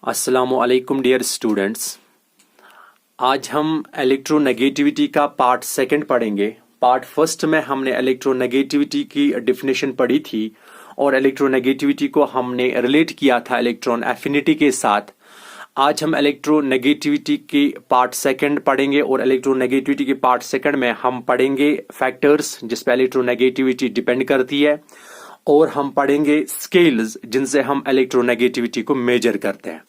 अस्सलामुअलैकुम dear students. आज हम इलेक्ट्रोनेगेटिविटी का पार्ट सेकंड पढ़ेंगे। पार्ट फर्स्ट में हमने इलेक्ट्रोनेगेटिविटी की डेफिनेशन पढ़ी थी और इलेक्ट्रोनेगेटिविटी को हमने रिलेट किया था इलेक्ट्रॉन एफिनिटी के साथ। आज हम इलेक्ट्रोनेगेटिविटी की पार्ट सेकंड पढ़ेंगे और इलेक्ट्रोनेगेटिविटी के पार्ट सेकंड में हम पढ़ेंगे फैक्टर्स जिस पर इलेक्ट्रोनेगेटिविटी डिपेंड करती है और हम पढ़ेंगे स्केल्स जिनसे हम इलेक्ट्रोनेगेटिविटी को मेजर करते हैं।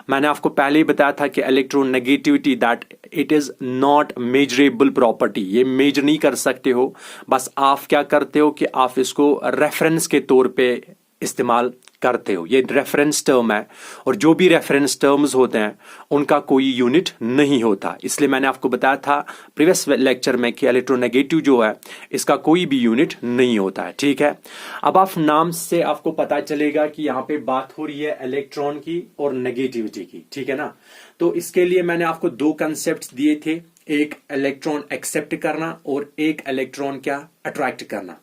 मैंने आपको पहले ही बताया था कि electronegativity that it is not measurable property, ये मेजर नहीं कर सकते हो। बस आप क्या करते हो कि आप इसको रेफरेंस के तौर पे इस्तेमाल करते हो। ये रेफरेंस टर्म है और जो भी रेफरेंस टर्म्स होते हैं उनका कोई यूनिट नहीं होता। इसलिए मैंने आपको बताया था प्रीवियस लेक्चर में कि इलेक्ट्रोनेगेटिव जो है इसका कोई भी यूनिट नहीं होता है। ठीक है, अब आप नाम से आपको पता चलेगा कि यहाँ पे बात हो रही है इलेक्ट्रॉन की और नेगेटिविटी की। ठीक है ना, तो इसके लिए मैंने आपको दो कंसेप्ट दिए थे, एक इलेक्ट्रॉन एक्सेप्ट करना और एक इलेक्ट्रॉन क्या अट्रैक्ट करना।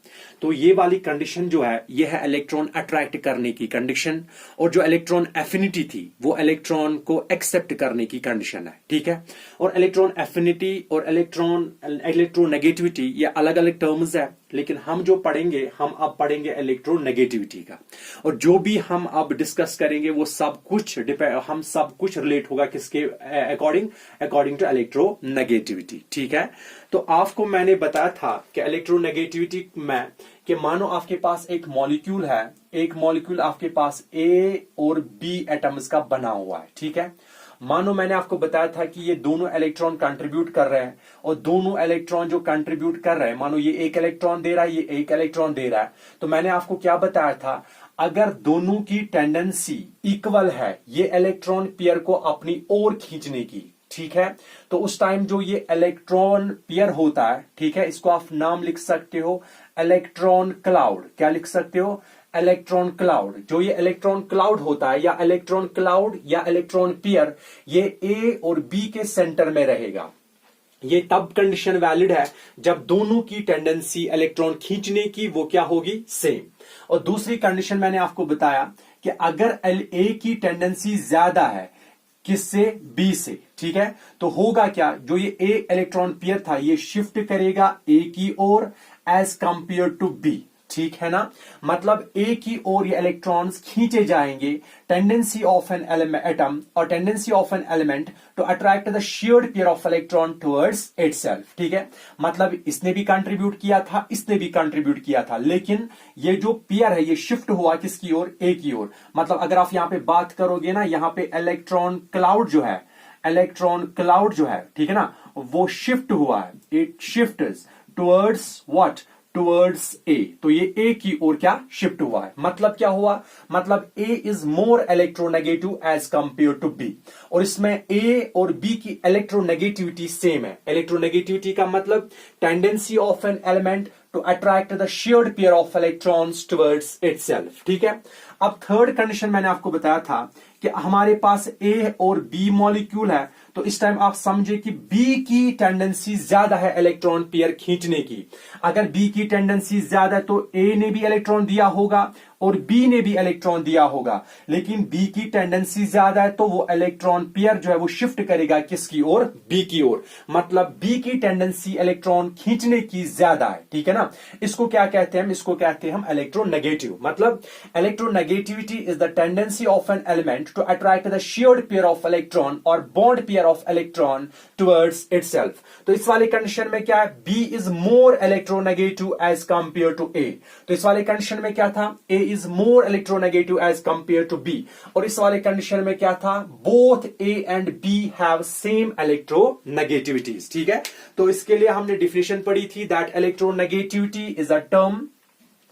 तो ये वाली कंडीशन जो है ये है इलेक्ट्रॉन अट्रैक्ट करने की कंडीशन और जो इलेक्ट्रॉन एफिनिटी थी वो इलेक्ट्रॉन को एक्सेप्ट करने की कंडीशन है। ठीक है, और इलेक्ट्रॉन एफिनिटी और इलेक्ट्रोनेगेटिविटी ये अलग अलग टर्म्स है, लेकिन हम जो पढ़ेंगे हम अब पढ़ेंगे इलेक्ट्रोनेगेटिविटी का। और जो भी हम अब डिस्कस करेंगे वो सब कुछ रिलेट होगा किसके अकॉर्डिंग टू इलेक्ट्रोनेगेटिविटी। ठीक है, तो आपको मैंने बताया था कि इलेक्ट्रोनेगेटिविटी में कि मानो आपके पास एक मॉलिक्यूल है, एक मॉलिक्यूल आपके पास ए और बी एटम्स का बना हुआ है। ठीक है, मानो मैंने आपको बताया था कि ये दोनों इलेक्ट्रॉन कंट्रीब्यूट कर रहे हैं और दोनों इलेक्ट्रॉन जो कंट्रीब्यूट कर रहे हैं, मानो ये एक इलेक्ट्रॉन दे रहा है, ये एक इलेक्ट्रॉन दे रहा है, तो मैंने आपको क्या बताया था, अगर दोनों की टेंडेंसी इक्वल है ये इलेक्ट्रॉन पेयर को अपनी ओर खींचने की, ठीक है, तो उस टाइम जो ये इलेक्ट्रॉन पेयर होता है, ठीक है, इसको आप नाम लिख सकते हो इलेक्ट्रॉन क्लाउड। क्या लिख सकते हो? Electron cloud. जो ये इलेक्ट्रॉन क्लाउड होता है या इलेक्ट्रॉन क्लाउड या इलेक्ट्रॉन पेयर ये ए और बी के सेंटर में रहेगा। ये तब कंडीशन वैलिड है जब दोनों की टेंडेंसी इलेक्ट्रॉन खींचने की वो क्या होगी? सेम। और दूसरी कंडीशन मैंने आपको बताया कि अगर ए की टेंडेंसी ज्यादा है किससे? बी से। ठीक है, तो होगा क्या, जो ये ए इलेक्ट्रॉन पेयर था ये शिफ्ट करेगा ए की ओर एज कंपेयर टू बी। ठीक है ना, मतलब ए की ओर ये इलेक्ट्रॉन्स खींचे जाएंगे। टेंडेंसी ऑफ एन एटम और tendency of an element to attract the shared pair of electron towards itself. ठीक है, मतलब इसने भी कंट्रीब्यूट किया था, इसने भी कंट्रीब्यूट किया था, लेकिन ये जो पेयर है ये शिफ्ट हुआ किसकी ओर? ए की ओर। मतलब अगर आप यहां पे बात करोगे ना, यहां पे इलेक्ट्रॉन क्लाउड जो है, इलेक्ट्रॉन क्लाउड जो है, ठीक है ना, वो शिफ्ट हुआ है। It shifts towards what? Towards a. तो ये ए की ओर क्या शिफ्ट हुआ है। मतलब क्या हुआ? मतलब A is more electronegative as compare to B. और इसमें ए और बी की इलेक्ट्रोनेगेटिविटी सेम है। इलेक्ट्रोनेगेटिविटी का मतलब tendency of an element to attract the shared pair of electrons towards itself. ठीक है, अब थर्ड कंडीशन मैंने आपको बताया था कि हमारे पास ए और बी मॉलिक्यूल है, तो इस टाइम आप समझे कि बी की टेंडेंसी ज्यादा है इलेक्ट्रॉन पेयर खींचने की। अगर बी की टेंडेंसी ज्यादा है तो ए ने भी इलेक्ट्रॉन दिया होगा और बी ने भी इलेक्ट्रॉन दिया होगा, लेकिन बी की टेंडेंसी ज्यादा है तो वो इलेक्ट्रॉन पेयर जो है वो शिफ्ट करेगा किसकी ओर? बी की ओर। मतलब बी की टेंडेंसी इलेक्ट्रॉन खींचने की ज्यादा है। ठीक है ना, इसको क्या कहते हैं? इसको कहते हैं हम इलेक्ट्रोनेगेटिव। मतलब electronegativity is the tendency of an element to attract the shared pair of electron or bond pair of electron towards itself। तो इस वाले कंडीशन में क्या है? B is more electronegative as compared to A। तो इस वाले कंडीशन में क्या था? A is more electronegative as compared to B। और इस वाले कंडीशन में क्या था? Both A and B have same electronegativities। ठीक है, तो इसके लिए हमने डिफिनेशन पढ़ी थी that electronegativity is a term,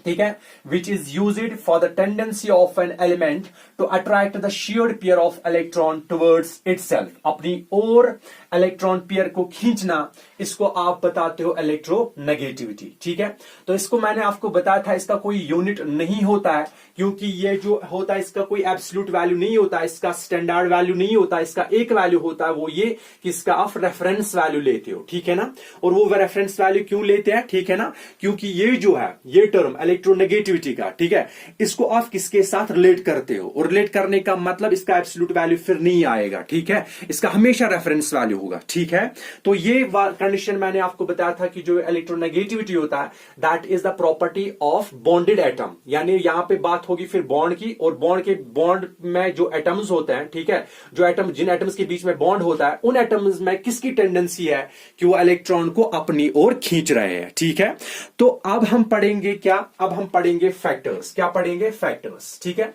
ठीक है, which is used for the tendency of an element to attract the shared pair of electron towards itself। अपनी ओर इलेक्ट्रॉन पेयर को खींचना, इसको आप बताते हो इलेक्ट्रोनेगेटिविटी। ठीक है, तो इसको मैंने आपको बताया था इसका कोई यूनिट नहीं होता है, क्योंकि ये जो होता है इसका कोई एब्सोल्यूट वैल्यू नहीं होता, इसका स्टैंडर्ड वैल्यू नहीं होता, इसका एक वैल्यू होता है, वो ये कि इसका आप रेफरेंस वैल्यू लेते हो। ठीक है ना, और वो रेफरेंस वैल्यू क्यों लेते हैं? ठीक है ना, क्योंकि ये जो है ये टर्म इलेक्ट्रोनेगेटिविटी का, ठीक है, इसको आप किसके साथ रिलेट करते हो, और रिलेट करने का मतलब इसका एब्सोल्यूट वैल्यू फिर नहीं आएगा, ठीक है, इसका हमेशा रेफरेंस वैल्यू होगा, ठीक है। तो ये कंडीशन मैंने आपको बताया था कि जो इलेक्ट्रोनेगेटिविटी होता है that is the property of bonded atom, यानी यहां पे बात होगी फिर बॉन्ड की, और बॉन्ड में जो एटम्स होते हैं, ठीक है, जो एटम जिन एटम्स के बीच में बॉन्ड होता है उन एटम्स में किसकी टेंडेंसी है कि वो इलेक्ट्रॉन को अपनी ओर खींच रहे हैं, ठीक है। तो अब हम पढ़ेंगे क्या, अब हम पढ़ेंगे फैक्टर्स, क्या पढ़ेंगे, फैक्टर्स, ठीक है।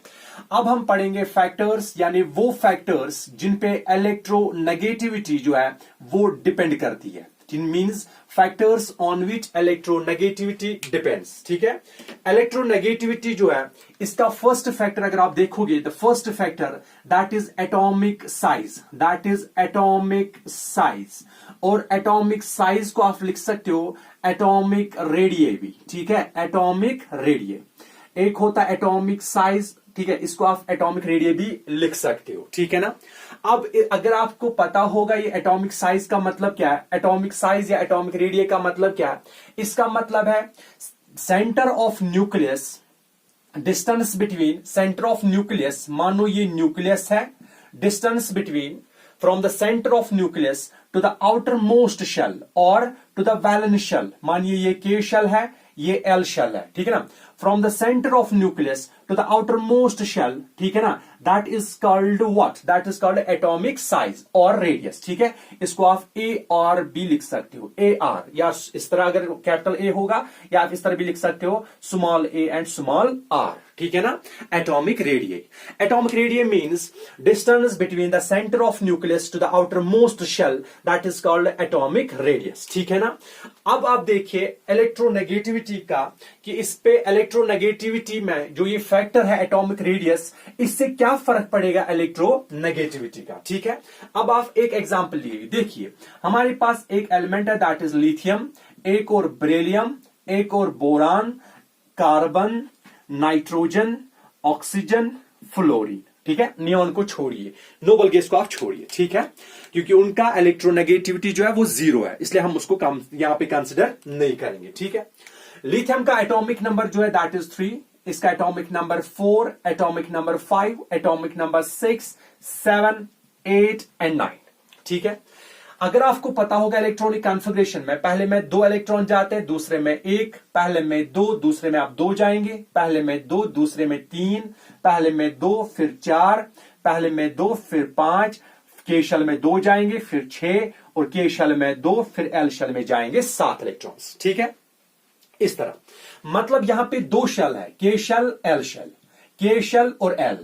अब हम पढ़ेंगे फैक्टर्स, यानी वो फैक्टर्स जिन पे इलेक्ट्रोनेगेटिविटी जो है वो डिपेंड करती है, means factors on which electronegativity depends, ठीक है। इलेक्ट्रोनेगेटिविटी जो है इसका फर्स्ट फैक्टर अगर आप देखोगे, the first factor that is atomic size, that is atomic size, और एटॉमिक साइज को आप लिख सकते हो एटॉमिक रेडिये भी, ठीक है, एटॉमिक रेडिये एक होता है एटॉमिक साइज, ठीक है, इसको आप एटॉमिक रेडिये भी लिख सकते हो, ठीक है ना। अब अगर आपको पता होगा ये एटॉमिक साइज का मतलब क्या है, एटॉमिक साइज या एटॉमिक रेडिये का मतलब क्या है, इसका मतलब है centre of nucleus, distance between centre of nucleus, मानो ये न्यूक्लियस है, distance between from the centre of nucleus to the outer most shell और टू द वैलेंस शेल, मानिए ये के शेल है, ये एल शेल है, ठीक है ना, from the centre of nucleus to the outer most shell, ठीक है ना, that is called what, that is called atomic size और रेडियस, ठीक है। इसको आप ए आर बी लिख सकते हो, ए आर, या इस तरह अगर कैपिटल ए होगा, या आप इस तरह भी लिख सकते हो small A and small R, ठीक है ना। Atomic radii, atomic radii means distance between the centre of nucleus to the outer most shell, that is called atomic radius, ठीक है ना। अब आप देखिए इलेक्ट्रोनेगेटिविटी का, कि इस पे इलेक्ट्रोनेगेटिविटी में जो ये फैक्टर है एटॉमिक रेडियस, इससे क्या फर्क पड़ेगा इलेक्ट्रोनेगेटिविटी का, ठीक है। अब आप एक एग्जांपल लिए, देखिए हमारे पास एक एलिमेंट है दैट इज लिथियम, एक और बेरिलियम, एक और boron, carbon, nitrogen, oxygen, fluorine, ठीक है। नियॉन को छोड़िए, नोबल गैस को आप छोड़िए, ठीक है, क्योंकि उनका इलेक्ट्रोनेगेटिविटी जो है वो 0 है, इसलिए हम उसको यहां पे कंसिडर नहीं करेंगे, ठीक है। लिथियम का एटॉमिक नंबर जो है दैट इज 3, इसका atomic number 4, atomic number 5, atomic number 6, 7, 8 and 9, ठीक है। अगर आपको पता होगा इलेक्ट्रॉनिक कॉन्फ़िगरेशन में पहले में 2 इलेक्ट्रॉन जाते हैं, दूसरे में 1, पहले में 2, दूसरे में आप 2 जाएंगे, पहले में 2, दूसरे में 3, पहले में 2 फिर 4, पहले में 2 फिर 5, के शेल में 2 जाएंगे फिर 6, और के शेल में 2 फिर एल शेल में जाएंगे 7 इलेक्ट्रॉन्स, ठीक है। इस तरह मतलब यहां पे 2 शेल है, के शेल एल शेल, के शेल और एल,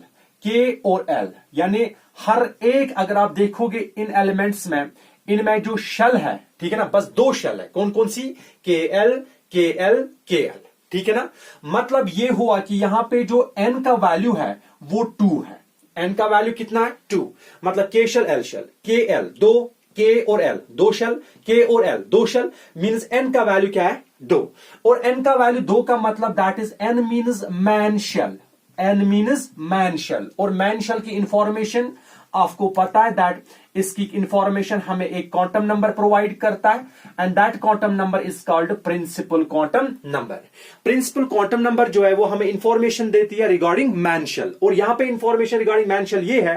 के और एल, यानी हर एक अगर आप देखोगे इन एलिमेंट्स में, इनमें जो शेल है, ठीक है ना, बस 2 शेल है, कौन कौन सी, के एल, के एल, के एल, ठीक है ना। मतलब ये हुआ कि यहां पे जो n का वैल्यू है वो 2 है, n का वैल्यू कितना है 2, मतलब के शेल एल शेल, के एल 2, के और एल 2 शेल, के और एल 2 शेल, मींस n का वैल्यू क्या है 2, और n का वैल्यू 2 का मतलब that is n means man shall, n means man shall, और मैन शेल की इंफॉर्मेशन आपको पता है दैट इसकी इंफॉर्मेशन हमें एक क्वांटम नंबर प्रोवाइड करता है, and that quantum number is called principal quantum number. Principal quantum number जो है वो हमें इंफॉर्मेशन देती है रिगार्डिंग मैन शेल, और यहां पे इंफॉर्मेशन रिगार्डिंग मैन शेल ये है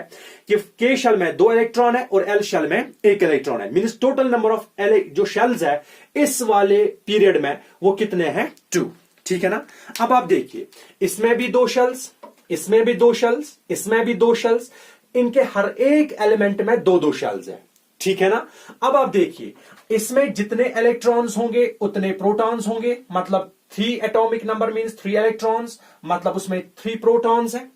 कि के शेल में 2 इलेक्ट्रॉन है और एल शेल में 1 इलेक्ट्रॉन है, मींस टोटल नंबर ऑफ जो शेल्स है इस वाले पीरियड में वो कितने हैं 2, ठीक है ना। अब आप देखिए इसमें भी 2 शेल्स, इसमें भी 2 शेल्स, इसमें भी 2 शेल्स, इनके हर एक एलिमेंट में 2-2 शेल्स हैं, ठीक है ना। अब आप देखिए इसमें जितने इलेक्ट्रॉन्स होंगे उतने प्रोटॉन्स होंगे, मतलब 3 एटॉमिक नंबर मींस 3 इलेक्ट्रॉन्स, मतलब उसमें 3 प्रोटॉन्स हैं।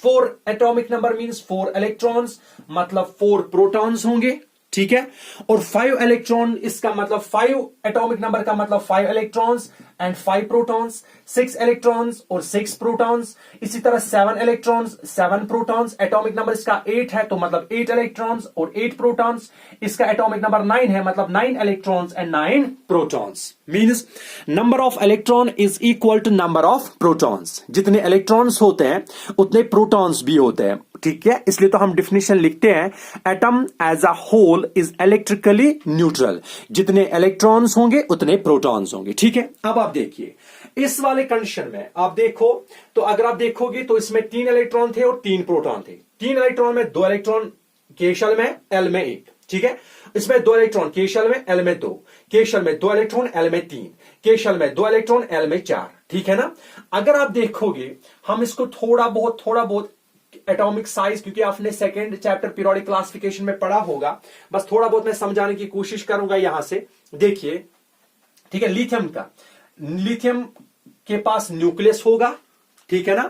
4 एटॉमिक नंबर मींस 4 इलेक्ट्रॉन्स, मतलब 4 प्रोटॉन्स होंगे, ठीक है। और 5 इलेक्ट्रॉन, इसका मतलब 5 एटॉमिक नंबर का मतलब 5 इलेक्ट्रॉन्स एंड 5 प्रोटॉन्स, 6 इलेक्ट्रॉन्स और 6 प्रोटॉन्स, इसी तरह 7 इलेक्ट्रॉन्स 7 प्रोटॉन्स, एटॉमिक नंबर इसका 8 है तो मतलब 8 इलेक्ट्रॉन्स और 8 प्रोटॉन्स, इसका एटॉमिक नंबर 9 है मतलब 9 electrons and 9 protons, means number of electron is equal to number of protons, जितने इलेक्ट्रॉन्स होते हैं उतने प्रोटॉन्स भी होते हैं, ठीक है। इसलिए तो हम डिफिनेशन लिखते हैं atom as a whole is electrically neutral, जितने इलेक्ट्रॉन्स होंगे उतने प्रोटॉन्स होंगे, ठीक है। अब आप देखिए इस वाले कंडीशन में आप देखो तो अगर आप देखोगे तो इसमें 3 इलेक्ट्रॉन थे और 3 प्रोटॉन थे। 3 इलेक्ट्रॉन में 2 इलेक्ट्रॉन के शेल में, एल में 1, ठीक है। इसमें 2 इलेक्ट्रॉन के शेल में, एल में 2, के शेल में 2 इलेक्ट्रॉन, एल में 3, के शेल में 2 इलेक्ट्रॉन, एल में 4, ठीक है ना। अगर आप देखोगे हम इसको थोड़ा बहुत एटॉमिक साइज, क्योंकि आपने सेकंड चैप्टर पीरियोडिक क्लासिफिकेशन में पढ़ा होगा, बस थोड़ा बहुत मैं समझाने की कोशिश करूंगा। यहां से देखिए, ठीक है, लिथियम के पास न्यूक्लियस होगा, ठीक है ना।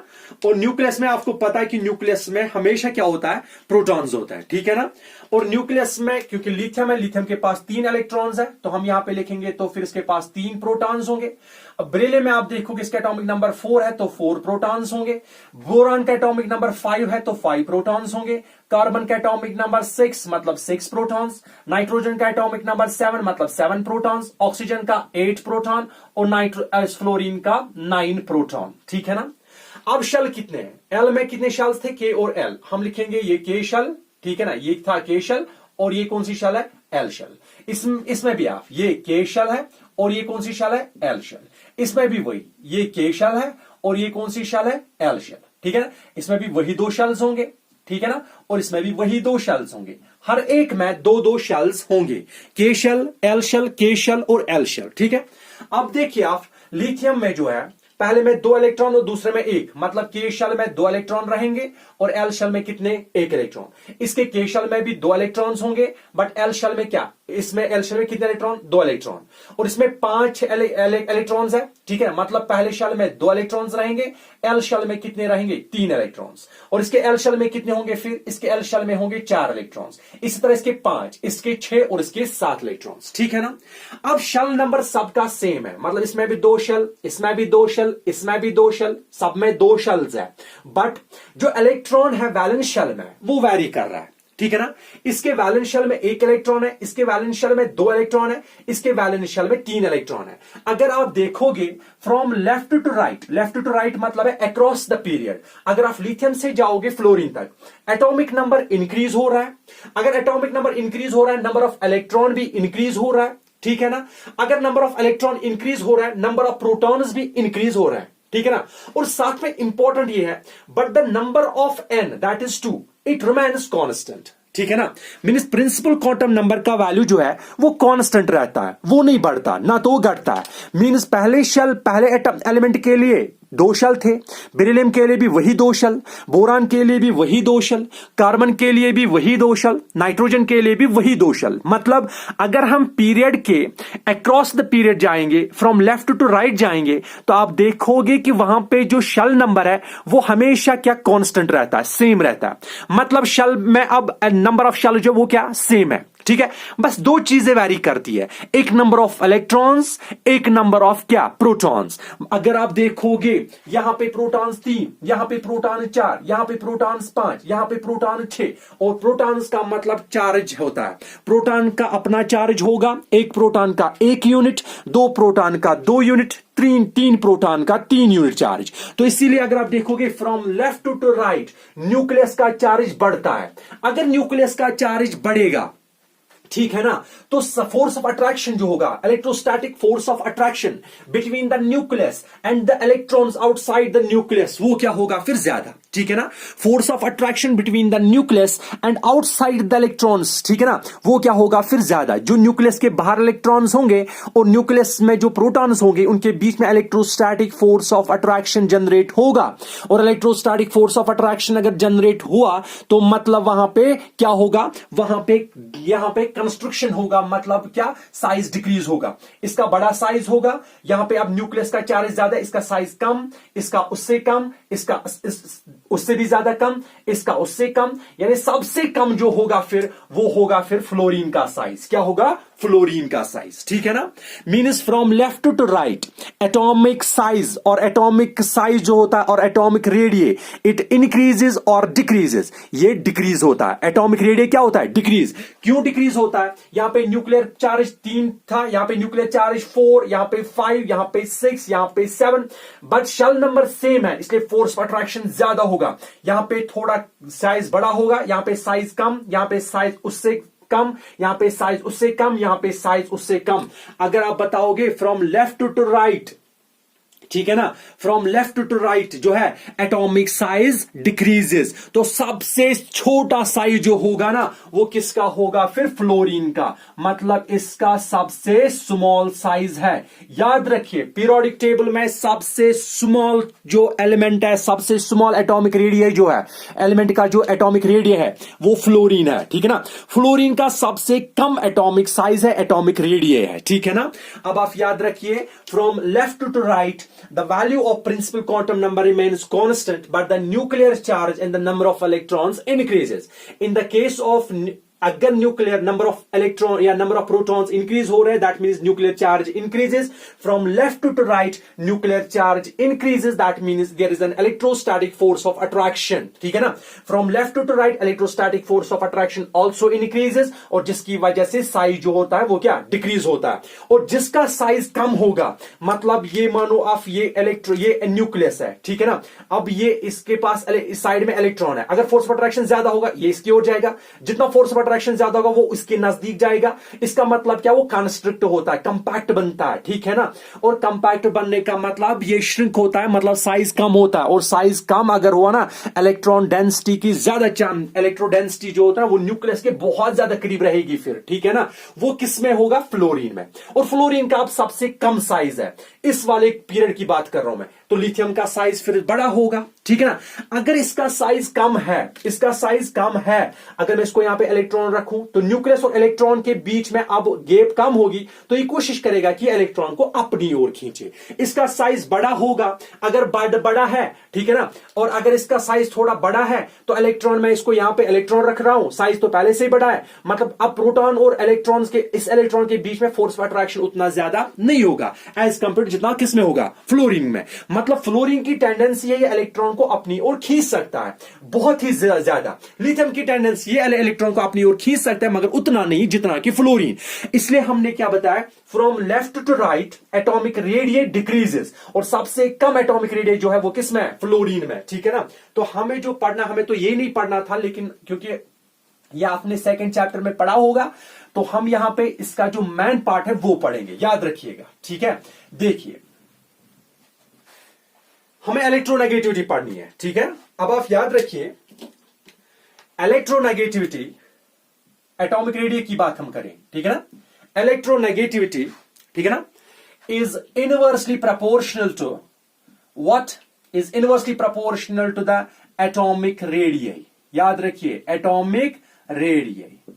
और न्यूक्लियस में आपको पता है कि न्यूक्लियस में हमेशा क्या होता है, प्रोटॉन्स होता है, ठीक है ना। और न्यूक्लियस में क्योंकि लिथियम है, लिथियम के पास 3 इलेक्ट्रॉन्स है, तो हम यहां पे लिखेंगे तो फिर इसके पास 3 प्रोटॉन्स होंगे। अब बेरिलियम में आप देखोगे इसका एटॉमिक नंबर 4 है तो 4 प्रोटॉन्स होंगे। बोरान का एटॉमिक नंबर 5 है तो 5 प्रोटॉन्स होंगे। कार्बन का एटॉमिक नंबर 6 मतलब 6 प्रोटॉन्स। नाइट्रोजन का एटॉमिक नंबर 7 मतलब 7 प्रोटॉन्स। ऑक्सीजन का 8 प्रोटॉन और फ्लोरीन का 9 प्रोटॉन, ठीक है ना। अब शेल कितने हैं, एल में कितने शेल्स थे, के और एल, हम लिखेंगे ये के शेल, ठीक है ना, ये था के शेल और ये कौन सी शेल है, एल शेल। इसमें भी आप ये के शेल है और ये कौन सी शेल है, एल शेल। इसमें भी वही ये के शेल है और ये कौन सी शेल है, एल शेल, ठीक है ना। इसमें भी वही 2 शेल्स होंगे, ठीक है ना, और इसमें भी वही 2 शेल्स होंगे। हर एक में 2-2 शेल्स होंगे, के शेल, एल शेल, के शेल और एल शेल, ठीक है। अब देखिए आप लिथियम में जो है पहले में 2 इलेक्ट्रॉन और दूसरे में 1, मतलब के शेल में 2 इलेक्ट्रॉन रहेंगे और एल शेल में कितने, 1 इलेक्ट्रॉन। इसके के शेल में भी 2 इलेक्ट्रॉन्स होंगे, बट एल शेल में क्या, इसमें एल शेल में कितने इलेक्ट्रॉन, 2 इलेक्ट्रॉन। और इसमें 5 इलेक्ट्रॉन्स है, ठीक है, मतलब पहले शेल में 2 इलेक्ट्रॉन्स रहेंगे, एल शेल में कितने रहेंगे, 3 इलेक्ट्रॉन्स। और इसके एल शेल में कितने होंगे, फिर इसके एल शेल में होंगे 4 इलेक्ट्रॉन्स। इसी तरह इसके 5, इसके 6 और इसके 7 इलेक्ट्रॉन्स, ठीक है ना। अब शेल नंबर सबका सेम है, मतलब इसमें भी 2 शेल, इसमें भी 2 शेल, इसमें भी 2 शेल, सब में 2 शेल्स है, बट जो इलेक्ट्रॉन है वैलेंस शेल में वो वैरी कर रहा है, ठीक है ना। इसके वैलेंस शेल में 1 इलेक्ट्रॉन है, इसके वैलेंस शेल में 2 इलेक्ट्रॉन है, इसके वैलेंस शेल में 3 इलेक्ट्रॉन है। अगर आप देखोगे फ्रॉम लेफ्ट टू राइट मतलब है अक्रॉस द पीरियड, अगर आप लिथियम से जाओगे फ्लोरीन तक, एटॉमिक नंबर इंक्रीज हो रहा है। अगर एटॉमिक नंबर इंक्रीज हो रहा है, नंबर ऑफ इलेक्ट्रॉन भी इंक्रीज हो रहा है, ठीक है ना। अगर नंबर ऑफ इलेक्ट्रॉन इंक्रीज हो रहा है, नंबर ऑफ प्रोटॉन्स भी इंक्रीज हो रहा है, ठीक है ना। और साथ में इंपॉर्टेंट ये है, but the number of n that is 2 it remains constant, ठीक है ना। मींस प्रिंसिपल क्वांटम नंबर का वैल्यू जो है वो कांस्टेंट रहता है, वो नहीं बढ़ता ना तो घटता है। मींस पहले एलिमेंट के लिए 2 शेल थे, बेरिलियम के लिए भी वही 2 शेल, बोरान के लिए भी वही 2 शेल, कार्बन के लिए भी वही 2 शेल, नाइट्रोजन के लिए भी वही 2 शेल। मतलब अगर हम पीरियड के अक्रॉस द पीरियड जाएंगे, फ्रॉम लेफ्ट टू राइट जाएंगे, तो आप देखोगे कि वहां पे जो शेल नंबर है वो हमेशा क्या कांस्टेंट रहता है, सेम रहता है। मतलब शेल में अब नंबर ऑफ शेल जो वो क्या सेम है, ठीक है। बस 2 चीजें वैरी करती है, एक नंबर ऑफ इलेक्ट्रॉन्स, एक नंबर ऑफ क्या, प्रोटॉन्स। अगर आप देखोगे यहां पे प्रोटॉन्स 3, यहां पे प्रोटॉन 4, यहां पे प्रोटॉन्स 5, यहां पे प्रोटॉन 6, और प्रोटॉन्स का मतलब चार्ज होता है। प्रोटॉन का अपना चार्ज होगा, एक प्रोटॉन का 1 यूनिट, 2 प्रोटॉन का 2 यूनिट, 3 प्रोटॉन का 3 यूनिट चार्ज। तो इसीलिए अगर आप देखोगे from left to right nucleus का चार्ज बढ़ता है। अगर न्यूक्लियस का चार्ज बढ़ेगा, ठीक है ना, तो फोर्स ऑफ अट्रैक्शन जो होगा, electrostatic force of attraction between the nucleus and the electrons outside the nucleus, वो क्या होगा फिर ज्यादा, ठीक है ना। Force of attraction between the nucleus and outside the electrons, ठीक है ना, वो क्या होगा फिर ज्यादा। जो न्यूक्लियस के बाहर इलेक्ट्रॉन्स होंगे और न्यूक्लियस में जो प्रोटॉन्स होंगे, उनके बीच में electrostatic force of attraction generate होगा। और इलेक्ट्रोस्टैटिक फोर्स ऑफ अट्रैक्शन अगर जनरेट हुआ तो मतलब वहां पे क्या होगा, वहां पे यहां पे कंस्ट्रक्शन होगा, मतलब क्या, साइज डिक्रीज होगा। इसका बड़ा साइज होगा, यहां पे अब न्यूक्लियस का चार्ज ज्यादा, इसका साइज कम, इसका उससे कम, इसका उससे भी ज्यादा कम, इसका उससे कम, यानी सबसे कम जो होगा फिर वो होगा फिर फ्लोरीन का साइज। क्या होगा, फ्लोरीन का साइज, ठीक है ना। Means from left to right atomic size, और एटॉमिक साइज जो होता है और एटॉमिक रेडिये इट इंक्रीजेस और डिक्रीजेस, ये डिक्रीज होता है। एटॉमिक रेडिये क्या होता है, डिक्रीज। क्यों डिक्रीज होता है, यहां पे न्यूक्लियर चार्ज 3 था, यहां पे न्यूक्लियर चार्ज 4, यहां पे 5, यहां पे 6, यहां पे 7, बट शेल नंबर सेम है, इसलिए फोर्स ऑफ अट्रैक्शन ज्यादा होगा। यहां पे थोड़ा साइज बड़ा होगा, यहां पे साइज कम, यहां पे साइज उससे कम, यहां पे साइज उससे कम, यहां पे साइज उससे कम। अगर आप बताओगे फ्रॉम लेफ्ट टू राइट ठीक है ना, फ्रॉम लेफ्ट टू राइट जो है एटॉमिक साइज डिक्रीजेस, तो सबसे छोटा साइज जो होगा ना वो किसका होगा, फिर फ्लोरीन का, मतलब इसका सबसे स्मॉल साइज है। याद रखिए पीरियोडिक टेबल में सबसे स्मॉल जो एलिमेंट है, सबसे स्मॉल एटॉमिक रेडियस जो है, एलिमेंट का जो एटॉमिक रेडियस है वो फ्लोरीन है, ठीक है ना। फ्लोरीन का सबसे कम एटॉमिक साइज है, एटॉमिक रेडियस है, ठीक है ना। अब आप याद रखिए from left to right the value of principal quantum number remains constant, but the nuclear charge and the number of electrons increases. In the case of अगर न्यूक्लियर नंबर ऑफ इलेक्ट्रॉन या नंबर ऑफ प्रोटॉन्स इंक्रीज हो रहे हैं, that means nuclear charge increases. From left to right nuclear charge increases, that means there is an electrostatic force of attraction, ठीक है ना। From left to right electrostatic force of attraction also increases, और जिसकी वजह से size जो होता है वो क्या डिक्रीज होता है। और जिसका साइज कम होगा, मतलब ये मानो आप ये न्यूक्लियस है, ठीक है ना, अब ये इसके पास इस साइड में इलेक्ट्रॉन है, अगर फोर्स ऑफ अट्रैक्शन ज्यादा होगा ये इसकी ओर जाएगा, जितना फोर्स ऑफ अट्रैक्शन ज्यादा होगा वो इसके नजदीक जाएगा। इसका मतलब क्या, वो कंस्ट्रिक्ट होता है, कंपैक्ट बनता है, ठीक है ना। और कंपैक्ट बनने का मतलब ये श्रिंक होता है, मतलब साइज कम होता है, और साइज कम अगर हुआ ना, इलेक्ट्रॉन डेंसिटी की ज्यादा, इलेक्ट्रो डेंसिटी जो होता है वो न्यूक्लियस के बहुत ज्यादा करीब रहेगी फिर, ठीक है ना। वो किस में होगा, फ्लोरीन में। और फ्लोरीन का अब सबसे कम साइज है, इस वाले पीरियड की बात कर रहा हूं मैं, तो लिथियम का साइज फिर बड़ा होगा, ठीक है ना। अगर इसका साइज कम है, इसका साइज कम है, अगर मैं इसको यहां पे इलेक्ट्रॉन रखूं तो न्यूक्लियस और इलेक्ट्रॉन के बीच में अब गैप कम होगी, तो ये कोशिश करेगा कि इलेक्ट्रॉन को अपनी ओर खींचे। इसका साइज बड़ा होगा, अगर बड़ा है, ठीक है ना, और अगर इसका साइज थोड़ा बड़ा है तो इलेक्ट्रॉन, मैं इसको यहां पे इलेक्ट्रॉन रख रहा हूं, साइज तो पहले से ही बड़ा है, मतलब अब प्रोटॉन और इलेक्ट्रॉन के, इस इलेक्ट्रॉन के बीच में फोर्स ऑफ अट्रैक्शन उतना ज्यादा नहीं होगा एज कंपेयर जितना किसमें होगा, फ्लोरीन में। मतलब फ्लोरीन की टेंडेंसी है ये इलेक्ट्रॉन को अपनी ओर खींच सकता है बहुत ही ज्यादा। लिथियम की टेंडेंसी ये इलेक्ट्रॉन को अपनी ओर खींच सकता है मगर उतना नहीं जितना कि फ्लोरीन। इसलिए हमने क्या बताया, from left to right atomic radius decreases, और सबसे कम एटॉमिक रेडियस जो है वो किसमें है, फ्लोरीन में, ठीक है ना। तो हमें जो पढ़ना, हमें तो ये नहीं पढ़ना था, लेकिन क्योंकि ये आपने सेकंड चैप्टर में पढ़ा होगा, तो हम यहां पे इसका जो मेन पार्ट है वो पढ़ेंगे, याद रखिएगा, ठीक है। देखिए हमें इलेक्ट्रोनेगेटिविटी पढ़नी है, ठीक है। अब आप याद रखिए इलेक्ट्रोनेगेटिविटी, एटॉमिक रेडियस की बात हम करें, ठीक है ना। इलेक्ट्रोनेगेटिविटी, ठीक है ना, is inversely proportional to what, is inversely proportional to the atomic radius. याद रखिए atomic radius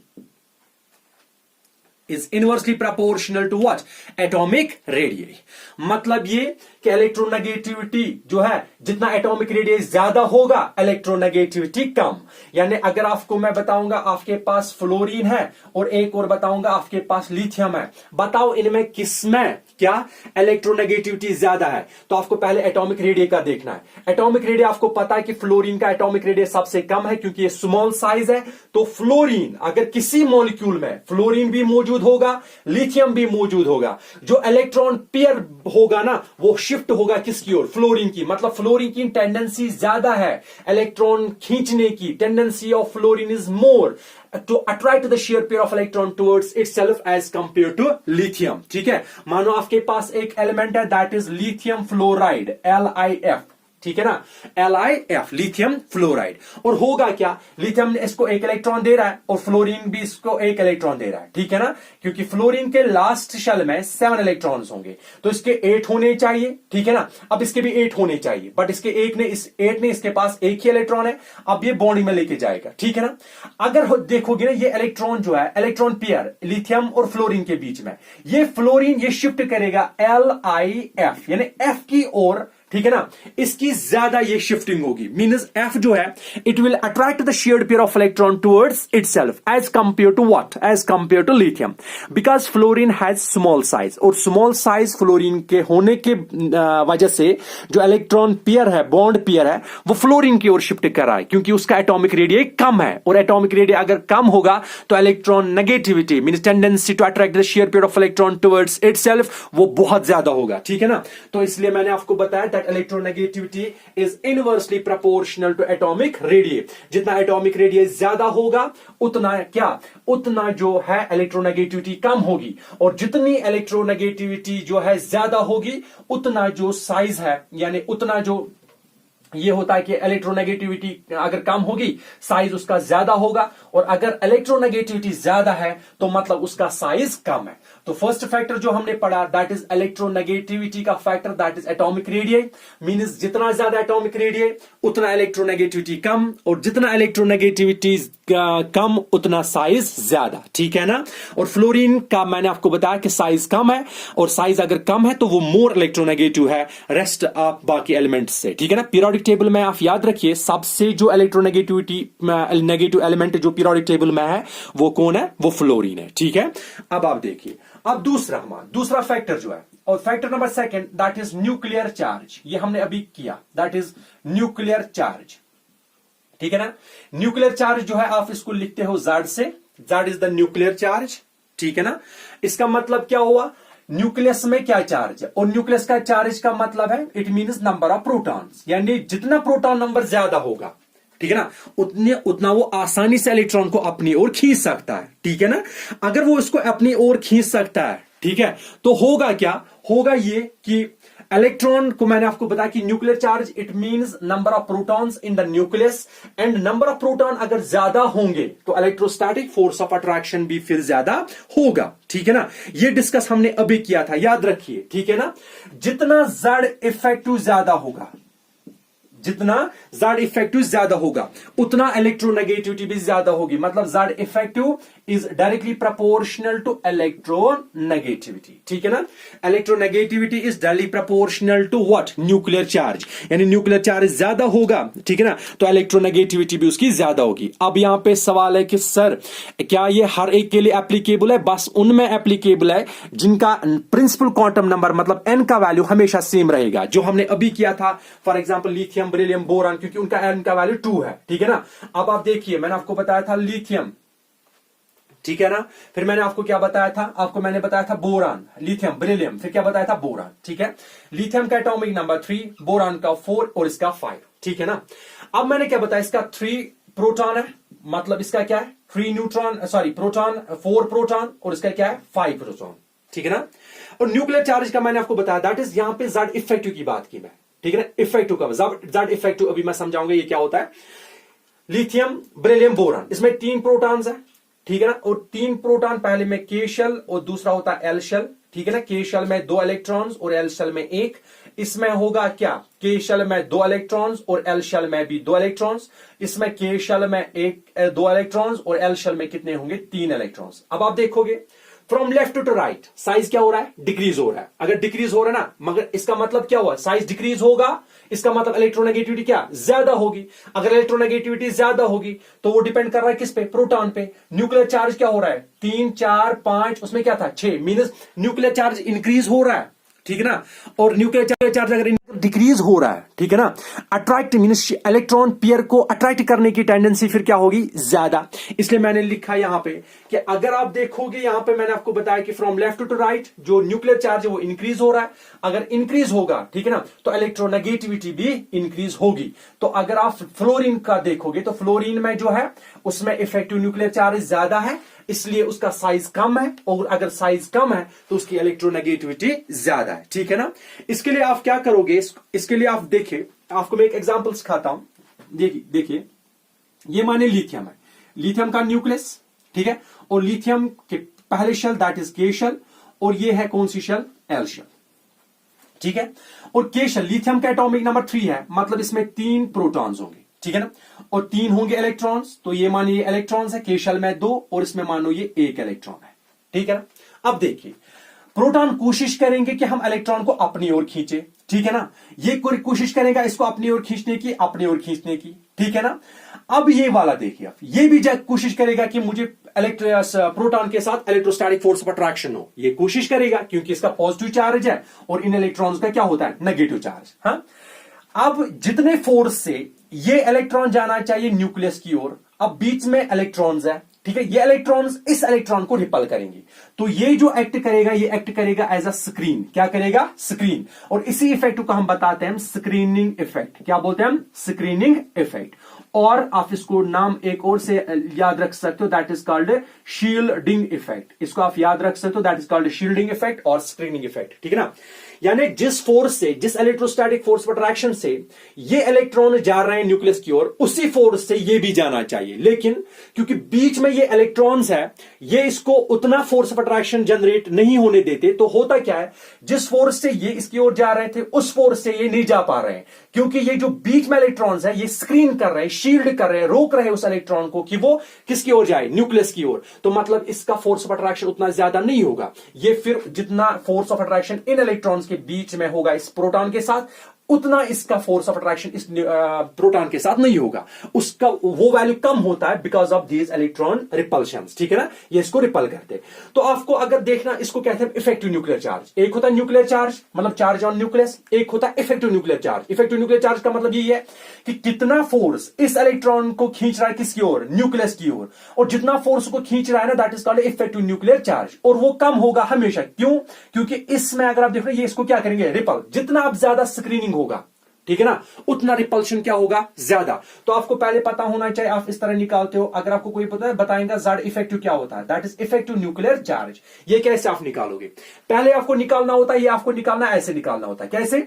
is inversely proportional to what, atomic radii। मतलब ये कि इलेक्ट्रोनेगेटिविटी जो है, जितना एटॉमिक रेडियस ज्यादा होगा इलेक्ट्रोनेगेटिविटी कम। यानी अगर आपको मैं बताऊंगा आपके पास फ्लोरीन है और एक और बताऊंगा आपके पास लिथियम है, बताओ इनमें किसमें क्या इलेक्ट्रोनेगेटिविटी ज्यादा है, तो आपको पहले एटॉमिक रेडियस का देखना है। एटॉमिक रेडियस आपको पता है कि फ्लोरीन का एटॉमिक रेडियस सबसे कम है क्योंकि ये स्मॉल साइज है। तो फ्लोरीन, अगर किसी मॉलिक्यूल में फ्लोरीन भी मौजूद होगा, लिथियम भी मौजूद होगा, जो इलेक्ट्रॉन पेयर होगा ना वो शिफ्ट होगा किसकी ओर, फ्लोरीन की। मतलब फ्लोरीन की टेंडेंसी ज्यादा है इलेक्ट्रॉन खींचने की, tendency of fluorine is more to attract the shear pair of electron towards itself as compared to lithium। ठीक है, मानो आपके पास एक एलिमेंट है that is lithium fluoride, LiF, ठीक है ना, LiF, लिथियम फ्लोराइड। और होगा क्या, लिथियम इसको एक इलेक्ट्रॉन दे रहा है और फ्लोरीन भी इसको एक इलेक्ट्रॉन दे रहा है, ठीक है ना, क्योंकि फ्लोरीन के लास्ट शेल में 7 इलेक्ट्रॉन्स होंगे, तो इसके 8 होने चाहिए, ठीक है ना। अब इसके भी 8 होने चाहिए, बट इसके 8 ने इसके पास एक ही इलेक्ट्रॉन है, अब ये बॉन्डिंग में लेके जाएगा, ठीक है ना। अगर देखोगे ना ये इलेक्ट्रॉन जो है, इलेक्ट्रॉन पेयर लिथियम और फ्लोरीन के बीच में, ये फ्लोरीन ये शिफ्ट करेगा LiF यानी F की ओर, ठीक है ना, इसकी ज्यादा ये शिफ्टिंग होगी। मींस F जो है it will attract the shared pair of electron towards itself as compare to what, as compare to lithium, because fluorine has small size. और स्मॉल साइज फ्लोरीन के होने के वजह से जो इलेक्ट्रॉन पेयर है, बॉन्ड पेयर है, वो फ्लोरीन की ओर शिफ्ट कर रहा है क्योंकि उसका एटॉमिक रेडियस कम है। और एटॉमिक रेडियस अगर कम होगा तो electron negativity means tendency to attract the share pair of electron towards itself वो बहुत ज्यादा होगा, ठीक है ना। तो इसलिए मैंने आपको बताया that electronegativity is inversely proportional to atomic radius. जितना एटॉमिक रेडियस ज्यादा होगा उतना क्या, उतना जो है इलेक्ट्रोनेगेटिविटी कम होगी, और जितनी इलेक्ट्रोनेगेटिविटी जो है ज्यादा होगी उतना जो साइज है, यानी उतना जो ये होता है कि इलेक्ट्रोनेगेटिविटी अगर कम होगी साइज उसका ज्यादा होगा, और अगर इलेक्ट्रोनेगेटिविटी ज्यादा है तो मतलब उसका साइज कम है। तो फर्स्ट फैक्टर जो हमने पढ़ा दैट इज इलेक्ट्रोनेगेटिविटी का factor that is atomic radius, means जितना ज्यादा एटॉमिक रेडियस उतना इलेक्ट्रोनेगेटिविटी कम, और जितना इलेक्ट्रोनेगेटिविटी कम उतना साइज ज्यादा, ठीक है ना। और फ्लोरीन का मैंने आपको बताया कि साइज कम है, और साइज अगर कम है तो वो मोर इलेक्ट्रोनेगेटिव है रेस्ट ऑफ बाकी एलिमेंट्स से, ठीक है ना। पीरियोडिक टेबल में आप याद रखिए सबसे जो इलेक्ट्रोनेगेटिविटी नेगेटिव एलिमेंट जो पीरियोडिक टेबल में है वो कौन है, वो फ्लोरीन है, ठीक है। अब आप देखिए, अब दूसरा फैक्टर जो है, और factor number second that is nuclear charge, ये हमने अभी किया, दैट इज न्यूक्लियर चार्ज, ठीक है ना। न्यूक्लियर चार्ज जो है आप इसको लिखते हो Z से, Z is the nuclear charge, ठीक है ना। इसका मतलब क्या हुआ, न्यूक्लियस में क्या चार्ज है, और न्यूक्लियस का चार्ज का मतलब है it means number of protons, यानी जितना प्रोटॉन नंबर ज्यादा होगा, ठीक है ना, उतना वो आसानी से इलेक्ट्रॉन को अपनी ओर खींच सकता है, ठीक है ना। अगर वो इसको अपनी ओर खींच सकता है, ठीक है, तो होगा क्या, होगा ये कि इलेक्ट्रॉन को मैंने आपको बताया कि nuclear charge it means number of protons in the nucleus, and number of proton अगर ज्यादा होंगे तो इलेक्ट्रोस्टैटिक फोर्स ऑफ अट्रैक्शन भी फिर ज्यादा होगा, ठीक है ना। ये डिस्कस हमने अभी किया था, याद रखिए, ठीक है ना। जितना Z इफेक्टिव ज्यादा होगा, जितना Z इफेक्टिव ज्यादा होगा उतना इलेक्ट्रोनेगेटिविटी भी ज्यादा होगी, मतलब Z effective is directly proportional to electronegativity, ठीक है ना। Electronegativity is directly proportional to what, nuclear charge, यानी न्यूक्लियर चार्ज ज्यादा होगा, ठीक है ना, तो इलेक्ट्रोनेगेटिविटी भी उसकी ज्यादा होगी। अब यहां पे सवाल है कि सर क्या ये हर एक के लिए एप्लीकेबल है, बस उनमें एप्लीकेबल है जिनका प्रिंसिपल क्वांटम नंबर मतलब n का वैल्यू हमेशा सेम रहेगा, जो हमने अभी किया था for example lithium, beryllium, boron, क्योंकि उनका n का वैल्यू 2 है, ठीक है ना। अब आप देखिए मैंने आपको बताया था लिथियम, ठीक है ना, फिर मैंने आपको क्या बताया था, आपको मैंने बताया था बोरान, लिथियम, बेरिलियम, फिर क्या बताया था बोरान, ठीक है। लिथियम का एटॉमिक नंबर 3, बोरान का 4 और इसका 5, ठीक है ना। अब मैंने क्या बताया, इसका 3 प्रोटॉन है, मतलब इसका क्या है 3 न्यूट्रॉन, सॉरी प्रोटॉन, 4 प्रोटॉन, और इसका क्या है 5 प्रोटॉन, ठीक है ना। और न्यूक्लियर चार्ज का मैंने आपको बताया दैट इज यहां पे Z इफेक्टिव की बात की मैं, ठीक है ना, इफेक्टिव का Z इफेक्टिव अभी मैं समझाऊंगा ये क्या होता है। लिथियम, बेरिलियम, बोरान, इसमें 3 प्रोटॉन्स है, ठीक है ना, और 3 प्रोटॉन, पहले में K शेल और दूसरा होता है L शेल, ठीक है ना। K शेल में 2 इलेक्ट्रॉन्स और L शेल में 1, इसमें होगा क्या, K शेल में 2 इलेक्ट्रॉन्स और L शेल में भी 2 इलेक्ट्रॉन्स, इसमें K शेल में 2 इलेक्ट्रॉन्स और L शेल में कितने होंगे 3 इलेक्ट्रॉन्स। अब आप देखोगे from left to right size क्या हो रहा है, डिक्रीज हो रहा है। अगर डिक्रीज हो रहा है ना, मगर इसका मतलब क्या हुआ, साइज डिक्रीज होगा, इसका मतलब इलेक्ट्रोनेगेटिविटी क्या ज्यादा होगी। अगर इलेक्ट्रोनेगेटिविटी ज्यादा होगी तो वो डिपेंड कर रहा है किस पे, प्रोटॉन पे। न्यूक्लियर चार्ज क्या हो रहा है 3, 4, 5, उसमें क्या था 6, मींस न्यूक्लियर चार्ज इंक्रीज हो रहा है, ठीक है ना। और न्यूक्लियर चार्ज अगर डिक्रीज हो रहा है, ठीक है ना, अट्रैक्ट मींस इलेक्ट्रॉन पेयर को अट्रैक्ट करने की टेंडेंसी फिर क्या होगी ज्यादा। इसलिए मैंने लिखा यहां पे कि अगर आप देखोगे यहां पे मैंने आपको बताया कि फ्रॉम लेफ्ट टू राइट जो न्यूक्लियर चार्ज है वो इंक्रीज हो रहा है। अगर इंक्रीज होगा, ठीक है ना, तो इलेक्ट्रोनेगेटिविटी भी इंक्रीज होगी। तो अगर आप फ्लोरीन का देखोगे तो फ्लोरीन में जो है उसमें इफेक्टिव न्यूक्लियर चार्ज ज्यादा है, इसलिए उसका साइज कम है, और अगर साइज कम है तो उसकी इलेक्ट्रोनेगेटिविटी ज्यादा है, ठीक है ना। इसके लिए आप क्या करोगे, इसके लिए आप देखिए, आपको मैं एक एग्जांपल सिखाता हूं। देखिए ये माने लिथियम है, लिथियम का न्यूक्लियस, ठीक है, और लिथियम के पहले shell that is K shell, और ये है कौन सी शेल, L शेल, ठीक है। और K शेल लिथियम का एटॉमिक नंबर 3 है, मतलब इसमें 3 प्रोटॉन्स होंगे, ठीक है ना, और 3 होंगे इलेक्ट्रॉन्स, तो ये मानिए ये इलेक्ट्रॉन्स है, K शेल में 2 और इसमें मानो ये 1 इलेक्ट्रॉन है, ठीक है ना। अब देखिए प्रोटॉन कोशिश करेंगे कि हम इलेक्ट्रॉन को अपनी ओर खींचे, ठीक है ना, ये कोशिश करेगा इसको अपनी ओर खींचने की, अपनी ओर खींचने की, ठीक है ना। अब ये वाला देखिए, आप ये भी कोशिश करेगा कि मुझे प्रोटॉन के साथ इलेक्ट्रोस्टैटिक फोर्स ऑफ अट्रैक्शन हो, ये कोशिश करेगा क्योंकि इसका पॉजिटिव चार्ज है और इन इलेक्ट्रॉन्स का क्या होता है नेगेटिव चार्ज। हाँ, अब जितने फोर्स से ये इलेक्ट्रॉन जाना चाहिए न्यूक्लियस की ओर, अब बीच में इलेक्ट्रॉन्स है, ठीक है, ये इलेक्ट्रॉन्स इस इलेक्ट्रॉन को रिपल करेंगे, तो ये जो एक्ट करेगा ये एक्ट करेगा एज अ स्क्रीन। क्या करेगा? स्क्रीन। और इसी इफेक्ट को हम बताते हैं स्क्रीनिंग इफेक्ट। क्या बोलते हैं हम? Screening effect. और आप इसको नाम एक और से याद रख सकते हो, that is called shielding effect. इसको आप याद रख सकते हो, that is called shielding effect और स्क्रीनिंग इफेक्ट। ठीक है ना? यानी जिस फोर्स से, जिस इलेक्ट्रोस्टैटिक फोर्स ऑफ अट्रैक्शन से ये इलेक्ट्रॉन जा रहे हैं न्यूक्लियस की ओर, उसी फोर्स से ये भी जाना चाहिए। लेकिन क्योंकि बीच में ये इलेक्ट्रॉन्स है, ये इसको उतना फोर्स ऑफ अट्रैक्शन जनरेट नहीं होने देते, तो होता क्या है, जिस फोर्स से ये इसकी ओर जा रहे थे उस फोर्स से ये नहीं जा पा रहे हैं, क्योंकि ये जो बीच में इलेक्ट्रॉन्स है ये स्क्रीन कर रहे हैं, शील्ड कर रहे हैं, रोक रहे हैं उस इलेक्ट्रॉन को कि वो किसकी ओर जाए? न्यूक्लियस की ओर। तो मतलब इसका फोर्स ऑफ अट्रैक्शन उतना ज्यादा नहीं होगा। ये फिर जितना force of attraction in electrons के बीच में होगा इस प्रोटॉन के साथ, उतना इसका फोर्स ऑफ अट्रैक्शन इस प्रोटॉन के साथ नहीं होगा। उसका वो वैल्यू कम होता है because of these electron repulsions. ठीक है ना? ये इसको रिपल करते हैं। तो आपको अगर देखना, इसको कहते हैं इफेक्टिव न्यूक्लियर चार्ज। एक होता है न्यूक्लियर चार्ज, मतलब चार्ज ऑन न्यूक्लियस, एक होता है effective nuclear charge. Effective nuclear charge का मतलब ये है कि कितना फोर्स इस इलेक्ट्रॉन को खींच रहा है किसकी ओर? न्यूक्लियस की ओर। और जितना फोर्स को खींच रहा है ना, that is called effective nuclear charge. और वो कम होगा हमेशा। क्यों? क्योंकि इसमें अगर आप देख रहे हैं, ये इसको क्या करेंगे? रिपल। जितना आप ज्यादा स्क्रीनिंग होगा, ठीक है ना, उतना रिपल्शन क्या होगा? ज्यादा। तो आपको पहले पता होना चाहिए, आप इस तरह निकालते हो। अगर आपको कोई पता है बताएगा जेड इफेक्टिव क्या होता है, that is effective nuclear charge. ये कैसे आप निकालोगे? पहले आपको निकालना होता है, ये आपको निकालना ऐसे निकालना होता है। कैसे?